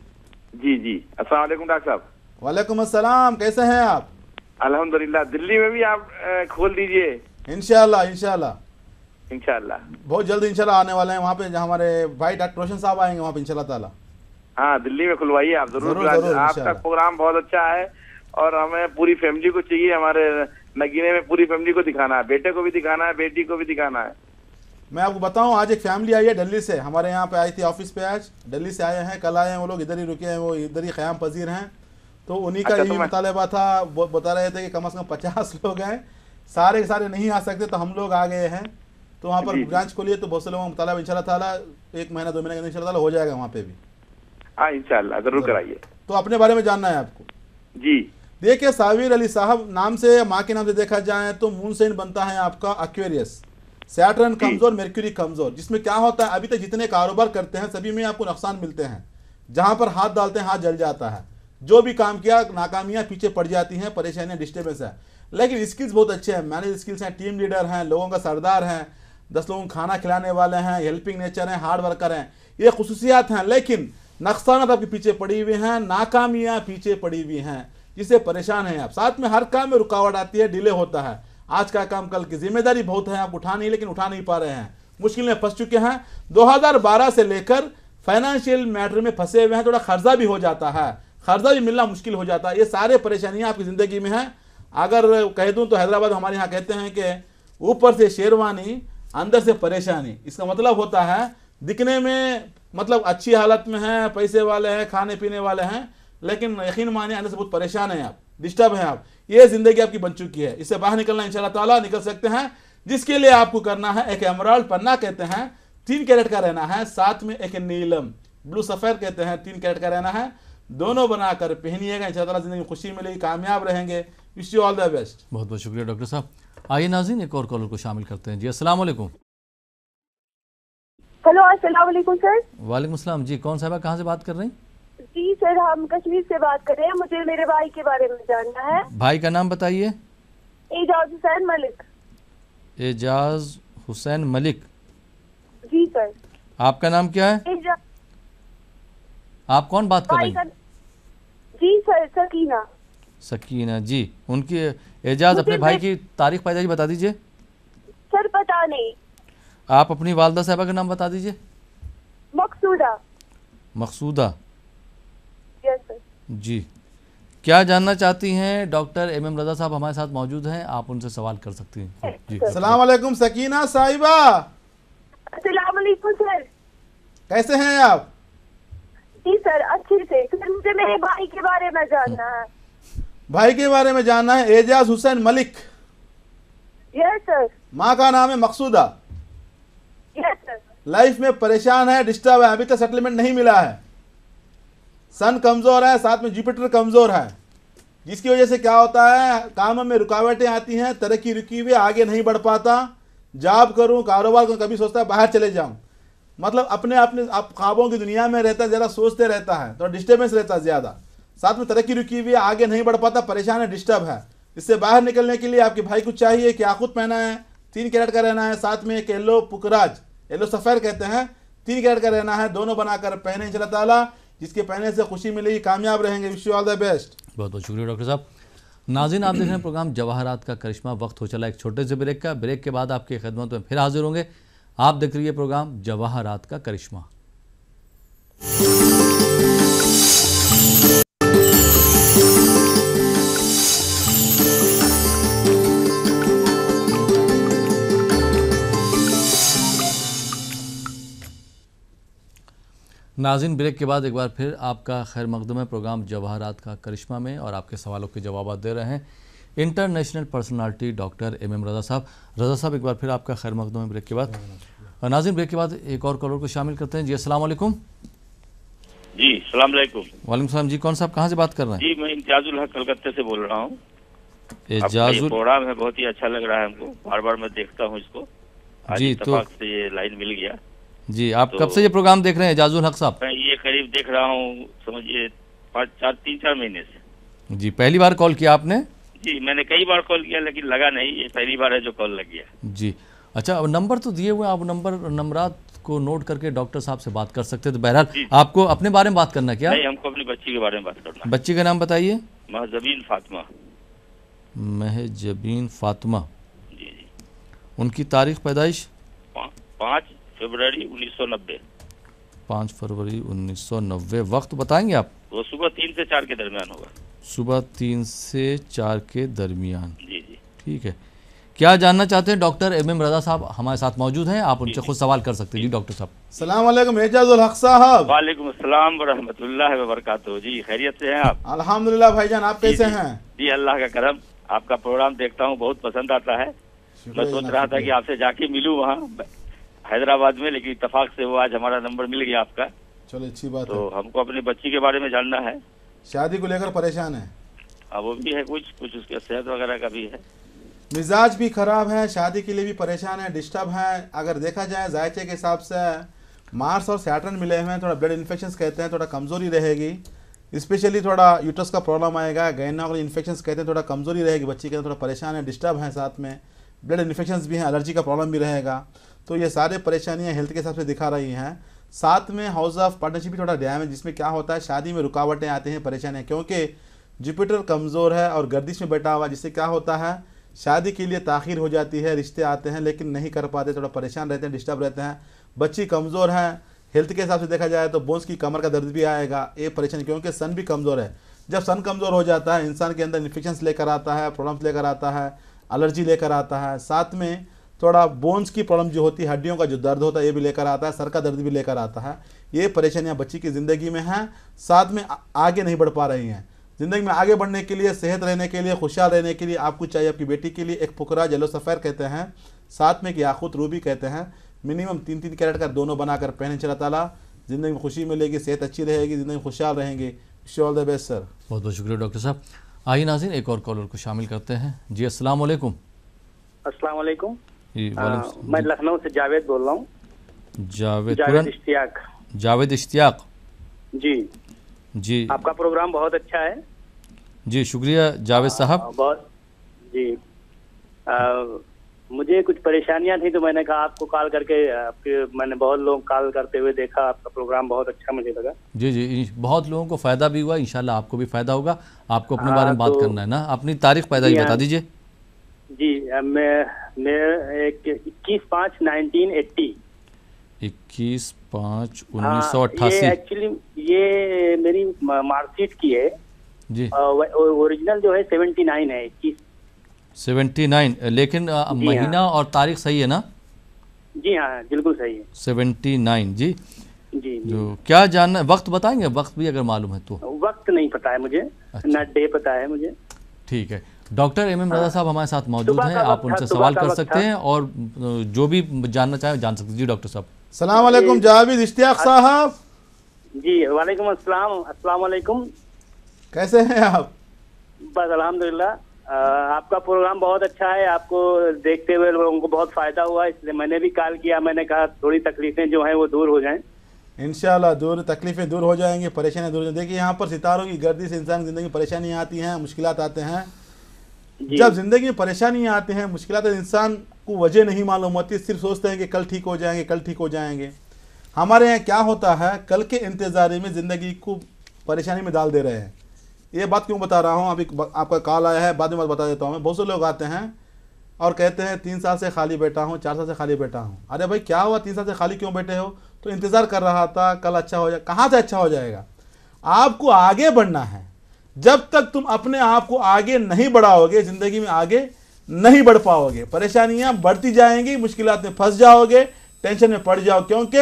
जी। अस्सलाम वालेकुम डॉक्टर साहब। वालेकुम अस्सलाम, कैसे हैं आप? अल्हम्दुलिल्लाह। दिल्ली में भी आप खोल दीजिए इंशाल्लाह। बहुत जल्द इंशाल्लाह आने वाले हैं वहाँ पे, जहाँ हमारे भाई डॉक्टर रोशन साहब आएंगे वहाँ पे इंशाल्लाह ताला। हाँ, दिल्ली में खुलवाइए आप जरूर। आपका प्रोग्राम बहुत अच्छा है और हमें पूरी फैमिली को चाहिए, हमारे नगीने में पूरी फैमिली को दिखाना है, बेटे को भी दिखाना है, बेटी को भी दिखाना है। मैं आपको बताऊं, आज एक फैमिली आई है दिल्ली से, हमारे यहाँ पे आई थी ऑफिस पे, आज दिल्ली से आए हैं, कल आए हैं, वो लोग इधर ही रुके हैं, वो इधर ही क़याम पजीर हैं। तो उन्हीं का यही मुतालबा था, वो बता रहे थे कि कम से कम 50 लोग हैं, सारे के सारे नहीं आ सकते, तो हम लोग आ गए हैं। तो वहाँ पर ब्रांच खोलिए, तो बहुत से लोगों का मुतालबा इंशाल्लाह ताला 1 महीना 2 महीने के अंदर इंशाल्लाह ताला हो जाएगा वहाँ पे भी। हाँ इंशाल्लाह, जरूर कराइए। तो अपने बारे में जानना है आपको जी। देखिए साबिर अली साहब, नाम से, माँ के नाम से देखा जाए तो मून साइन बनता है आपका एक्वेरियस, सैटर्न कमजोर, मेर्क्यूरी कमजोर, जिसमें क्या होता है, अभी तक जितने कारोबार करते हैं सभी में आपको नुकसान मिलते हैं, जहां पर हाथ डालते हैं हाथ जल जाता है, जो भी काम किया नाकामियां पीछे पड़ जाती हैं, परेशानियां, डिस्टर्बेंस है। लेकिन स्किल्स बहुत अच्छे हैं, मैनेज स्किल्स हैं, टीम लीडर हैं, लोगों का सरदार हैं, 10 लोगों को खाना खिलाने वाले हैं, हेल्पिंग नेचर हैं, हार्ड वर्कर हैं, ये खुसूसियात हैं। लेकिन नुकसान आपके पीछे पड़ी हुई हैं, नाकामियां पीछे पड़ी हुई हैं, जिससे परेशान हैं आप। साथ में हर काम में रुकावट आती है, डिले होता है, आज का काम कल की, जिम्मेदारी बहुत है, आप उठा नहीं, लेकिन उठा नहीं पा रहे हैं, मुश्किल में फंस चुके हैं। 2012 से लेकर फाइनेंशियल मैटर में फंसे हुए हैं, थोड़ा खर्चा भी हो जाता है, खर्चा भी मिलना मुश्किल हो जाता है। ये सारे परेशानियां आपकी ज़िंदगी में हैं। अगर कह दूं तो हैदराबाद हमारे यहाँ कहते हैं कि ऊपर से शेरवानी अंदर से परेशानी। इसका मतलब होता है दिखने में मतलब अच्छी हालत में हैं, पैसे वाले हैं, खाने पीने वाले हैं, लेकिन यकीन मानिए अंदर से बहुत परेशान हैं आप, डिस्टर्ब हैं आप। ये जिंदगी आपकी बन चुकी है, इससे बाहर निकलना इंशाल्लाह ताला निकल सकते हैं। जिसके लिए आपको करना है, एक एमराल्ड पन्ना कहते हैं 3 कैरेट का रहना है, साथ में एक नीलम ब्लू सफेद कहते हैं 3 कैरेट का रहना है, दोनों बनाकर पहनिएगा, इंशाल्लाह ताला जिंदगी में खुशी मिलेगी, कामयाब रहेंगे। Wish you all the best. बहुत बहुत शुक्रिया डॉक्टर साहब। आइए नाज़रीन, एक और कॉलर को शामिल करते हैं। जी अस्सलाम वालेकुम। हेलो, अस्सलाम वालेकुम सर। वालेकुम अस्सलाम। जी कौन साहबा, कहाँ से बात कर रही हैं? जी सर, हम कश्मीर से बात कर रहे हैं, मुझे मेरे भाई के बारे में जानना है। भाई का नाम बताइए। एजाज हुसैन मलिक। एजाज हुसैन मलिक। जी सर। आपका नाम क्या है? आप कौन बात कर रही हैं? जी सर, सकीना। सकीना जी। उनकी एजाज अपने भाई की तारीख पैदाइश बता दीजिए। सर पता नहीं। आप अपनी वालदा साहबा का नाम बता दीजिए। Maqsooda yes sir. जी, क्या जानना चाहती हैं? डॉक्टर MM रजा साहब हमारे साथ मौजूद हैं, आप उनसे सवाल कर सकती हैं जी। अस्सलाम वालेकुम सकीना साहिबा, अस्सलाम वालेकुम सर। कैसे हैं आप? जी सर, अच्छे से। सर मुझे मेरे भाई के बारे में जानना है। भाई के बारे में जानना है। Ejaz Hussain Malik, yes sir. माँ का नाम है मकसूदा, यस सर। लाइफ में परेशान है, डिस्टर्ब है, अभी तक सेटलमेंट नहीं मिला है। सन कमज़ोर है, साथ में जुपिटर कमज़ोर है, जिसकी वजह से क्या होता है, काम में रुकावटें आती हैं, तरक्की रुकी हुई, आगे नहीं बढ़ पाता। जॉब करूं, कारोबार करूं, कभी सोचता है बाहर चले जाऊं, मतलब अपने आप ख्वाबों की दुनिया में रहता है, ज़्यादा सोचते रहता है, तो डिस्टर्बेंस रहता है ज़्यादा। साथ में तरक्की रुकी हुई है, आगे नहीं बढ़ पाता, परेशान है, डिस्टर्ब है। इससे बाहर निकलने के लिए आपके भाई को चाहिए कि याकूत पहना है, 3 कैरेट का रहना है, साथ में एक येलो पुकराज, येलो सफ़ेर कहते हैं, 3 कैरेट का रहना है, दोनों बनाकर पहने इंशाअल्लाह ताला, जिसके पहने से खुशी मिलेगी, कामयाब रहेंगे। Wish you all the best. बहुत बहुत शुक्रिया डॉक्टर साहब। नाज़रीन, आप देख रहे हैं प्रोग्राम जवाहरात का करिश्मा। वक्त हो चला एक छोटे से ब्रेक का। ब्रेक के बाद आपकी खिदमत में फिर हाजिर होंगे। आप देख रही है प्रोग्राम जवाहरात का करिश्मा। नाज़रीन, ब्रेक के बाद एक बार फिर आपका खैर मकदम है प्रोग्राम जवाहरात का करिश्मा में, और आपके सवालों के जवाब दे रहे हैं इंटरनेशनल पर्सनालिटी डॉक्टर MM रजा साहब। रजा साहब, एक बार फिर आपका खैर मकदम है ब्रेक के बाद। नाज़रीन, ब्रेक के बाद एक और कॉलर को शामिल करते हैं। जी अस्सलाम वालेकुम। जी अस्सलाम वालेकुम। वालेकुम सलाम। जी, कौन साहब, कहाँ से बात कर रहे हैं? जी मैं इम्तियाजुल हक कलकत्ते से बोल रहा हूँ। एजाजुल प्रोग्राम है, बहुत ही अच्छा लग रहा है हमको, बार बार मैं देखता हूँ इसको। आज जी, इत्तेफाक से ये लाइन मिल गया। जी, आप कब से ये प्रोग्राम देख रहे हैं एजाजुल हक साहब? मैं ये करीब देख रहा हूँ, समझिए 3-4 महीने से। जी, पहली बार कॉल किया आपने? जी मैंने कई बार कॉल किया लेकिन लगा नहीं, ये पहली बार है जो कॉल लग गया। जी अच्छा, अब नंबर तो दिए हुए, आप नंबरात को नोट करके डॉक्टर साहब से बात कर सकते हैं। तो बहरहाल आपको अपने बारे में बात करना है क्या? नहीं, हमको अपनी बच्ची के बारे में बात करना है। बच्ची का नाम बताइए। महजबीन फातिमा। महजबीन फातिमा। जी जी। उनकी तारीख पैदाइश 5 फरवरी 1990। 5 फरवरी 1990। वक्त बताएंगे आप? वो सुबह 3 से 4 के दरमियान होगा। सुबह 3 से 4 के दरमियान। जी जी। ठीक है। क्या जानना चाहते हैं? डॉक्टर MM रजा साहब हमारे साथ मौजूद हैं, आप उनसे खुद सवाल कर सकते हैं। जी डॉक्टर साहब। सलाम वालेकुम एजाजुल हक साहब। वालेकुम अस्सलाम व रहमतुल्लाहि व बरकातहू। जी खैरियत से हैं आप? अल्हम्दुलिल्लाह भाईजान, आप कैसे हैं? जी अल्लाह का करम। आपका प्रोग्राम देखता हूँ, बहुत पसंद आता है। मैं सोच रहा था कि आपसे जाके मिलूँ वहाँ हैदराबाद में, लेकिन इत्तेफाक से वो आज हमारा नंबर मिल गया आपका। चलो अच्छी बात है। तो हमको अपनी बच्ची के बारे में जानना है। शादी को लेकर परेशान है? अब वो भी है, कुछ उसके सेहत वगैरह का भी है। मिजाज भी खराब है, शादी के लिए भी परेशान है, डिस्टर्ब है। अगर देखा जाए जायचे के हिसाब से मार्स और सैटर्न मिले हुए हैं, थोड़ा ब्लड इन्फेक्शंस कहते हैं, थोड़ा कमज़ोरी रहेगी। स्पेशली थोड़ा यूट्रस का प्रॉब्लम आएगा, गायनेकोलॉजिकल इन्फेक्शंस कहते हैं, थोड़ा कमज़ोरी रहेगी बच्ची के, थोड़ा परेशान है, डिस्टर्ब है, साथ में ब्लड इन्फेक्शंस भी हैं, एलर्जी का प्रॉब्लम भी रहेगा। तो ये सारे परेशानियाँ हेल्थ के हिसाब से दिखा रही हैं। साथ में हाउस ऑफ पार्टनरशिप भी थोड़ा डैमेज, जिसमें क्या होता है शादी में रुकावटें आती हैं, परेशानियाँ, क्योंकि जुपिटर कमज़ोर है और गर्दिश में बैठा हुआ, जिससे क्या होता है शादी के लिए ताख़ीर हो जाती है, रिश्ते आते हैं लेकिन नहीं कर पाते, थोड़ा परेशान रहते हैं, डिस्टर्ब रहते हैं। बच्ची कमज़ोर है, हेल्थ के हिसाब से देखा जाए तो बोन्स की कमर का दर्द भी आएगा, ये परेशानी, क्योंकि सन भी कमज़ोर है। जब सन कमज़ोर हो जाता है इंसान के अंदर इन्फेक्शंस लेकर आता है, प्रॉब्लम्स लेकर आता है, एलर्जी लेकर आता है, साथ में थोड़ा बोन्स की प्रॉब्लम जो होती है, हड्डियों का जो दर्द होता है ये भी लेकर आता है, सर का दर्द भी लेकर आता है। ये परेशानियाँ बच्ची की ज़िंदगी में हैं, साथ में आगे नहीं बढ़ पा रही हैं। ज़िंदगी में आगे बढ़ने के लिए, सेहत रहने के लिए, खुशहाल रहने के लिए आपको चाहिए आपकी बेटी के लिए एक पुकरा येलो सफ़ेर कहते हैं, साथ में एक याकूत रूबी कहते हैं, मिनिमम 3-3 कैरेट का दोनों बनाकर पहने इंशाअल्लाह ताला, ज़िंदगी में खुशी मिलेगी, सेहत अच्छी रहेगी, ज़िंदगी में खुशहाल रहेंगे। Wish you all the best sir. बहुत बहुत शुक्रिया डॉक्टर साहब। आइए नाज़रीन, एक और कॉलर को शामिल करते हैं। जी अस्सलाम वालेकुम। अस्सलाम वालेकुम। मैं लखनऊ से जावेद बोल रहा हूँ। जावेद इश्तियाक। जावेद इश्तियाक जी जी, आपका प्रोग्राम बहुत अच्छा है। जी शुक्रिया जावेद साहब। बहुत जी। मुझे कुछ परेशानियां थी तो मैंने कहा आपको कॉल करके, मैंने बहुत लोग कॉल करते हुए देखा, आपका प्रोग्राम बहुत अच्छा मुझे लगा। जी जी, बहुत लोगों को फ़ायदा भी हुआ, इंशाल्लाह आपको भी फ़ायदा होगा। आपको अपने बारे में बात करना है ना, अपनी तारीख पैदा बता दीजिए। जी मैं 21/5/1980। 21/5/1988। एक्चुअली ये मेरी मार्कशीट की है जी। ओरिजिनल जो है 79 है, 79, लेकिन महीना और तारीख सही है ना? जी हाँ, बिल्कुल सही है, 79 जी। जी। जो क्या जानना, वक्त बताएंगे? वक्त भी अगर मालूम है तो। वक्त नहीं पता है मुझे, ना डे पता है मुझे। ठीक है, डॉक्टर एम एम रजा साहब हमारे साथ मौजूद हैं, आप उनसे सवाल कर सकते हैं और जो भी जानना चाहें जान सकते हैं। जी डॉक्टर साहब। सलाम अलैकुम जावेद इश्तियाक साहब। जी वालेकुम अस्सलाम, अस्सलाम वालेकुम। कैसे हैं आप? बस अल्हम्दुलिल्लाह, आपका प्रोग्राम बहुत अच्छा है, आपको देखते हुए लोगों को बहुत फायदा हुआ, इसलिए मैंने भी कॉल किया। मैंने कहा थोड़ी तकलीफें जो हैं वो दूर हो जाएं। इंशाल्लाह तकलीफें दूर हो जाएंगी, परेशानियां दूर हो जाएंगी। देखिए यहाँ पर सितारों की गर्दी से इंसान की ज़िंदगी में परेशानियाँ आती हैं, मुश्किलात आते हैं। जब ज़िंदगी में परेशानियाँ आती हैं, मुश्किलात, इंसान को वजह नहीं मालूम होती, सिर्फ सोचते हैं कि कल ठीक हो जाएंगे, कल ठीक हो जाएंगे। हमारे यहाँ क्या होता है, कल के इंतज़ार में ज़िंदगी को परेशानी में डाल दे रहे हैं। ये बात क्यों बता रहा हूँ, अभी आपका कॉल आया है, बाद में बता देता हूँ मैं। बहुत से लोग आते हैं और कहते हैं 3 साल से खाली बैठा हूँ, 4 साल से खाली बैठा हूँ। अरे भाई क्या हुआ, 3 साल से खाली क्यों बैठे हो? तो इंतज़ार कर रहा था कल अच्छा हो जाए। कहाँ से अच्छा हो जाएगा? आपको आगे बढ़ना है। जब तक तुम अपने आप को आगे नहीं बढ़ाओगे, ज़िंदगी में आगे नहीं बढ़ पाओगे, परेशानियाँ बढ़ती जाएंगी, मुश्किलात में फंस जाओगे, टेंशन में पड़ जाओ। क्योंकि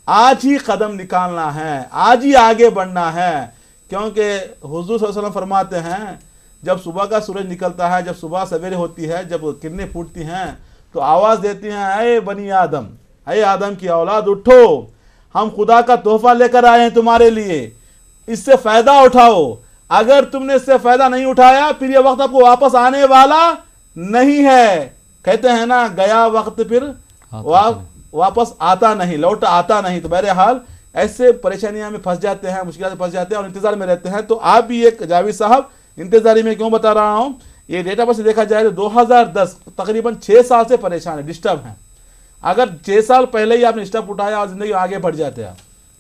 आज ही कदम निकालना है, आज ही आगे बढ़ना है। क्योंकि हुजूर सल्लल्लाहु अलैहि वसल्लम फरमाते हैं, जब सुबह का सूरज निकलता है, जब सुबह सवेरे होती है, जब किरणें फूटती हैं तो आवाज़ देती हैं, अये बनी आदम, अये आदम की औलाद उठो, हम खुदा का तोहफा लेकर आए हैं तुम्हारे लिए, इससे फ़ायदा उठाओ। अगर तुमने इससे फ़ायदा नहीं उठाया फिर ये वक्त आपको वापस आने वाला नहीं है। कहते हैं ना, गया वक्त फिर वापस आता नहीं, लौट आता नहीं। तो बहरहाल ऐसे परेशानियां में फंस जाते हैं, मुश्किल से फंस जाते हैं और इंतजार में रहते हैं। तो आप भी एक जावेद साहब इंतजारी में क्यों बता रहा हूं, ये डेटा पर से देखा जाए तो 2010 तकरीबन 6 साल से परेशान है, डिस्टर्ब हैं। अगर 6 साल पहले ही आपने स्टेप उठाया और जिंदगी आगे बढ़ जाते हैं।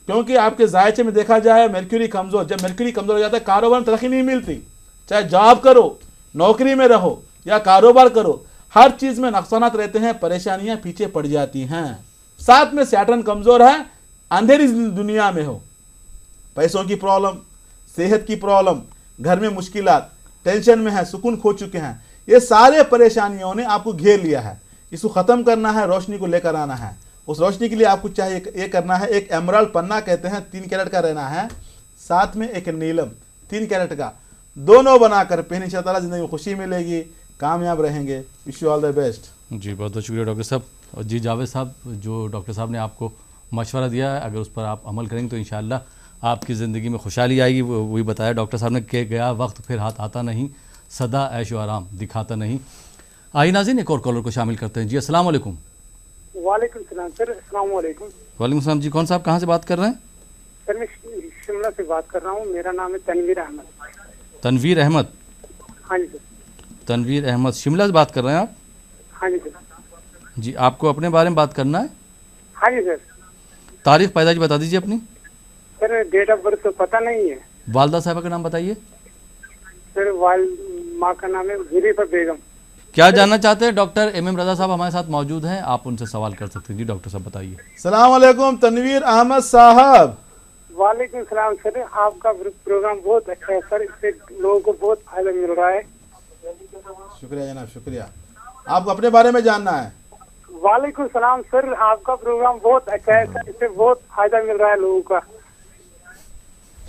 क्योंकि आपके जायचे में देखा जाए मर्क्यूरी कमज़ोर, जब मर्क्यूरी कमज़ोर हो जाता है कारोबार में तरक्की नहीं मिलती। चाहे जॉब करो, नौकरी में रहो या कारोबार करो, हर चीज़ में नुकसानात रहते हैं, परेशानियां पीछे पड़ जाती हैं। साथ में सैटर्न कमज़ोर है, अंधेरी दुनिया में हो, पैसों की प्रॉब्लम, सेहत की प्रॉब्लम, घर में मुश्किलात, टेंशन में है, सुकून खो चुके हैं। ये सारे परेशानियों ने आपको घेर लिया है। इसको ख़त्म करना है, रोशनी को लेकर आना है। उस रोशनी के लिए आपको चाहिए ये करना है, एक एमराल्ड पन्ना कहते हैं 3 कैरेट का रहना है, साथ में एक नीलम 3 कैरेट का, दोनों बनाकर पहने, इंशाअल्लाह ज़िंदगी में खुशी मिलेगी, कामयाब रहेंगे। Wish you all the best. जी बहुत बहुत शुक्रिया डॉक्टर साहब। और जी जावेद साहब, जो डॉक्टर साहब ने आपको मशवरा दिया है, अगर उस पर आप अमल करेंगे तो इंशाअल्लाह आपकी ज़िंदगी में खुशहाली आएगी। वही बताया डॉक्टर साहब ने कि गया वक्त फिर हाथ आता नहीं, सदा ऐशो आराम दिखाता नहीं। आइए नाज़रीन, एक और कॉलर को शामिल करते हैं। जी अस्सलाम वालेकुम। वालेकुम सलाम सर। अस्सलाम वालेकुम। वालेकुम सलाम जी, कौन साहब कहाँ से बात कर रहे हैं? सर मैं शिमला से बात कर रहा हूँ, मेरा नाम है तनवीर अहमद। तनवीर अहमद? हाँ जी सर। तनवीर अहमद, शिमला से बात कर रहे हैं आप? हाँ जी सर। जी, आपको अपने बारे में बात करना है? हाँ जी सर। तारीख पैदाइश बता दीजिए अपनी। सर डेट ऑफ बर्थ तो पता नहीं है। वालदा साहबा का नाम बताइए। सर माँ का नाम है ज़रीफ़ा बेगम। क्या जानना चाहते हैं? डॉक्टर एम एम रजा साहब हमारे साथ मौजूद हैं, आप उनसे सवाल कर सकते हैं। जी डॉक्टर साहब बताइए। सलाम अलैकुम तनवीर अहमद साहब। वालेकुम सलाम सर, आपका प्रोग्राम बहुत अच्छा है सर, इससे लोगों को बहुत फायदा मिल रहा है। शुक्रिया जनाब, शुक्रिया। आपको अपने बारे में जानना है? वालेकुम सलाम सर, आपका प्रोग्राम बहुत अच्छा है सर, इससे बहुत फायदा मिल रहा है लोगों का।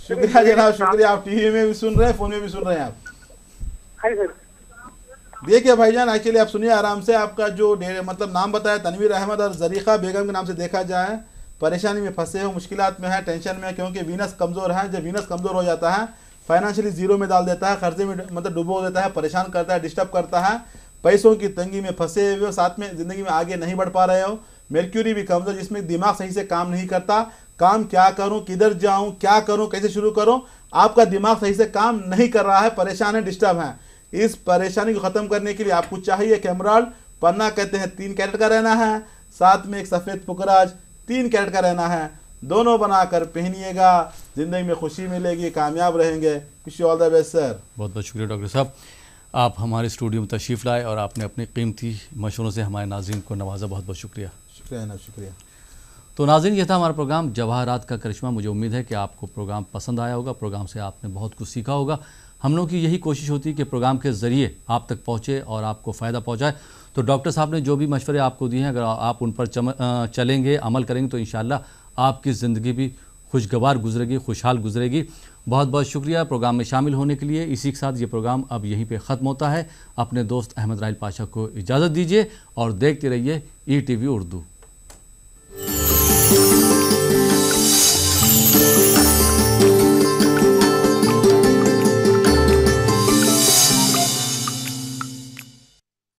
शुक्रिया जनाब, शुक्रिया। आप टीवी में भी सुन रहे हैं, फोन में भी सुन रहे हैं आप? हाँ सर। देखिए भाईजान, एक्चुअली आप सुनिए आराम से। आपका जो मतलब नाम बताया तनवीर अहमद और ज़रीक़ा बेगम के नाम से देखा जाए, परेशानी में फंसे हो, मुश्किलात में है, टेंशन में, क्योंकि वीनस कमज़ोर है। जब वीनस कमज़ोर हो जाता है फाइनेंशियली ज़ीरो में डाल देता है, कर्जे में मतलब डुबो देता है, परेशान करता है, डिस्टर्ब करता है, पैसों की तंगी में फंसे हुए हो, साथ में ज़िंदगी में आगे नहीं बढ़ पा रहे हो। मर्क्यूरी भी कमज़ोर, जिसमें दिमाग सही से काम नहीं करता, काम क्या करूं, किधर जाऊं, क्या करूं, कैसे शुरू करूं, आपका दिमाग सही से काम नहीं कर रहा है, परेशान है, डिस्टर्ब है। इस परेशानी को ख़त्म करने के लिए आपको चाहिए एक एमराल्ड पन्ना कहते हैं 3 कैरेट का रहना है, साथ में एक सफ़ेद पुकराज 3 कैरेट का रहना है, दोनों बनाकर पहनिएगा, ज़िंदगी में खुशी मिलेगी, कामयाब रहेंगे। Wish you all the best sir. बहुत बहुत शुक्रिया डॉक्टर साहब, आप हमारे स्टूडियो में तशरीफ़ लाए और आपने अपने कीमती मशवरों से हमारे नाज़रीन को नवाजा। बहुत बहुत शुक्रिया। शुक्रिया जनाब, शुक्रिया। तो नाज़रीन, ये था हमारा प्रोग्राम जवाहरात का करिश्मा। मुझे उम्मीद है कि आपको प्रोग्राम पसंद आया होगा, प्रोग्राम से आपने बहुत कुछ सीखा होगा। हम लोग की यही कोशिश होती है कि प्रोग्राम के ज़रिए आप तक पहुँचे और आपको फ़ायदा पहुँचाए। तो डॉक्टर साहब ने जो भी मशवरे आपको दिए हैं, अगर आप उन पर चलेंगे, अमल करेंगे, तो इंशाअल्लाह आपकी ज़िंदगी भी खुशगवार गुजरेगी, खुशहाल गुजरेगी। बहुत बहुत शुक्रिया प्रोग्राम में शामिल होने के लिए। इसी के साथ ये प्रोग्राम अब यहीं पे ख़त्म होता है। अपने दोस्त अहमद राहिल पाशा को इजाज़त दीजिए और देखते रहिए ETV उर्दू।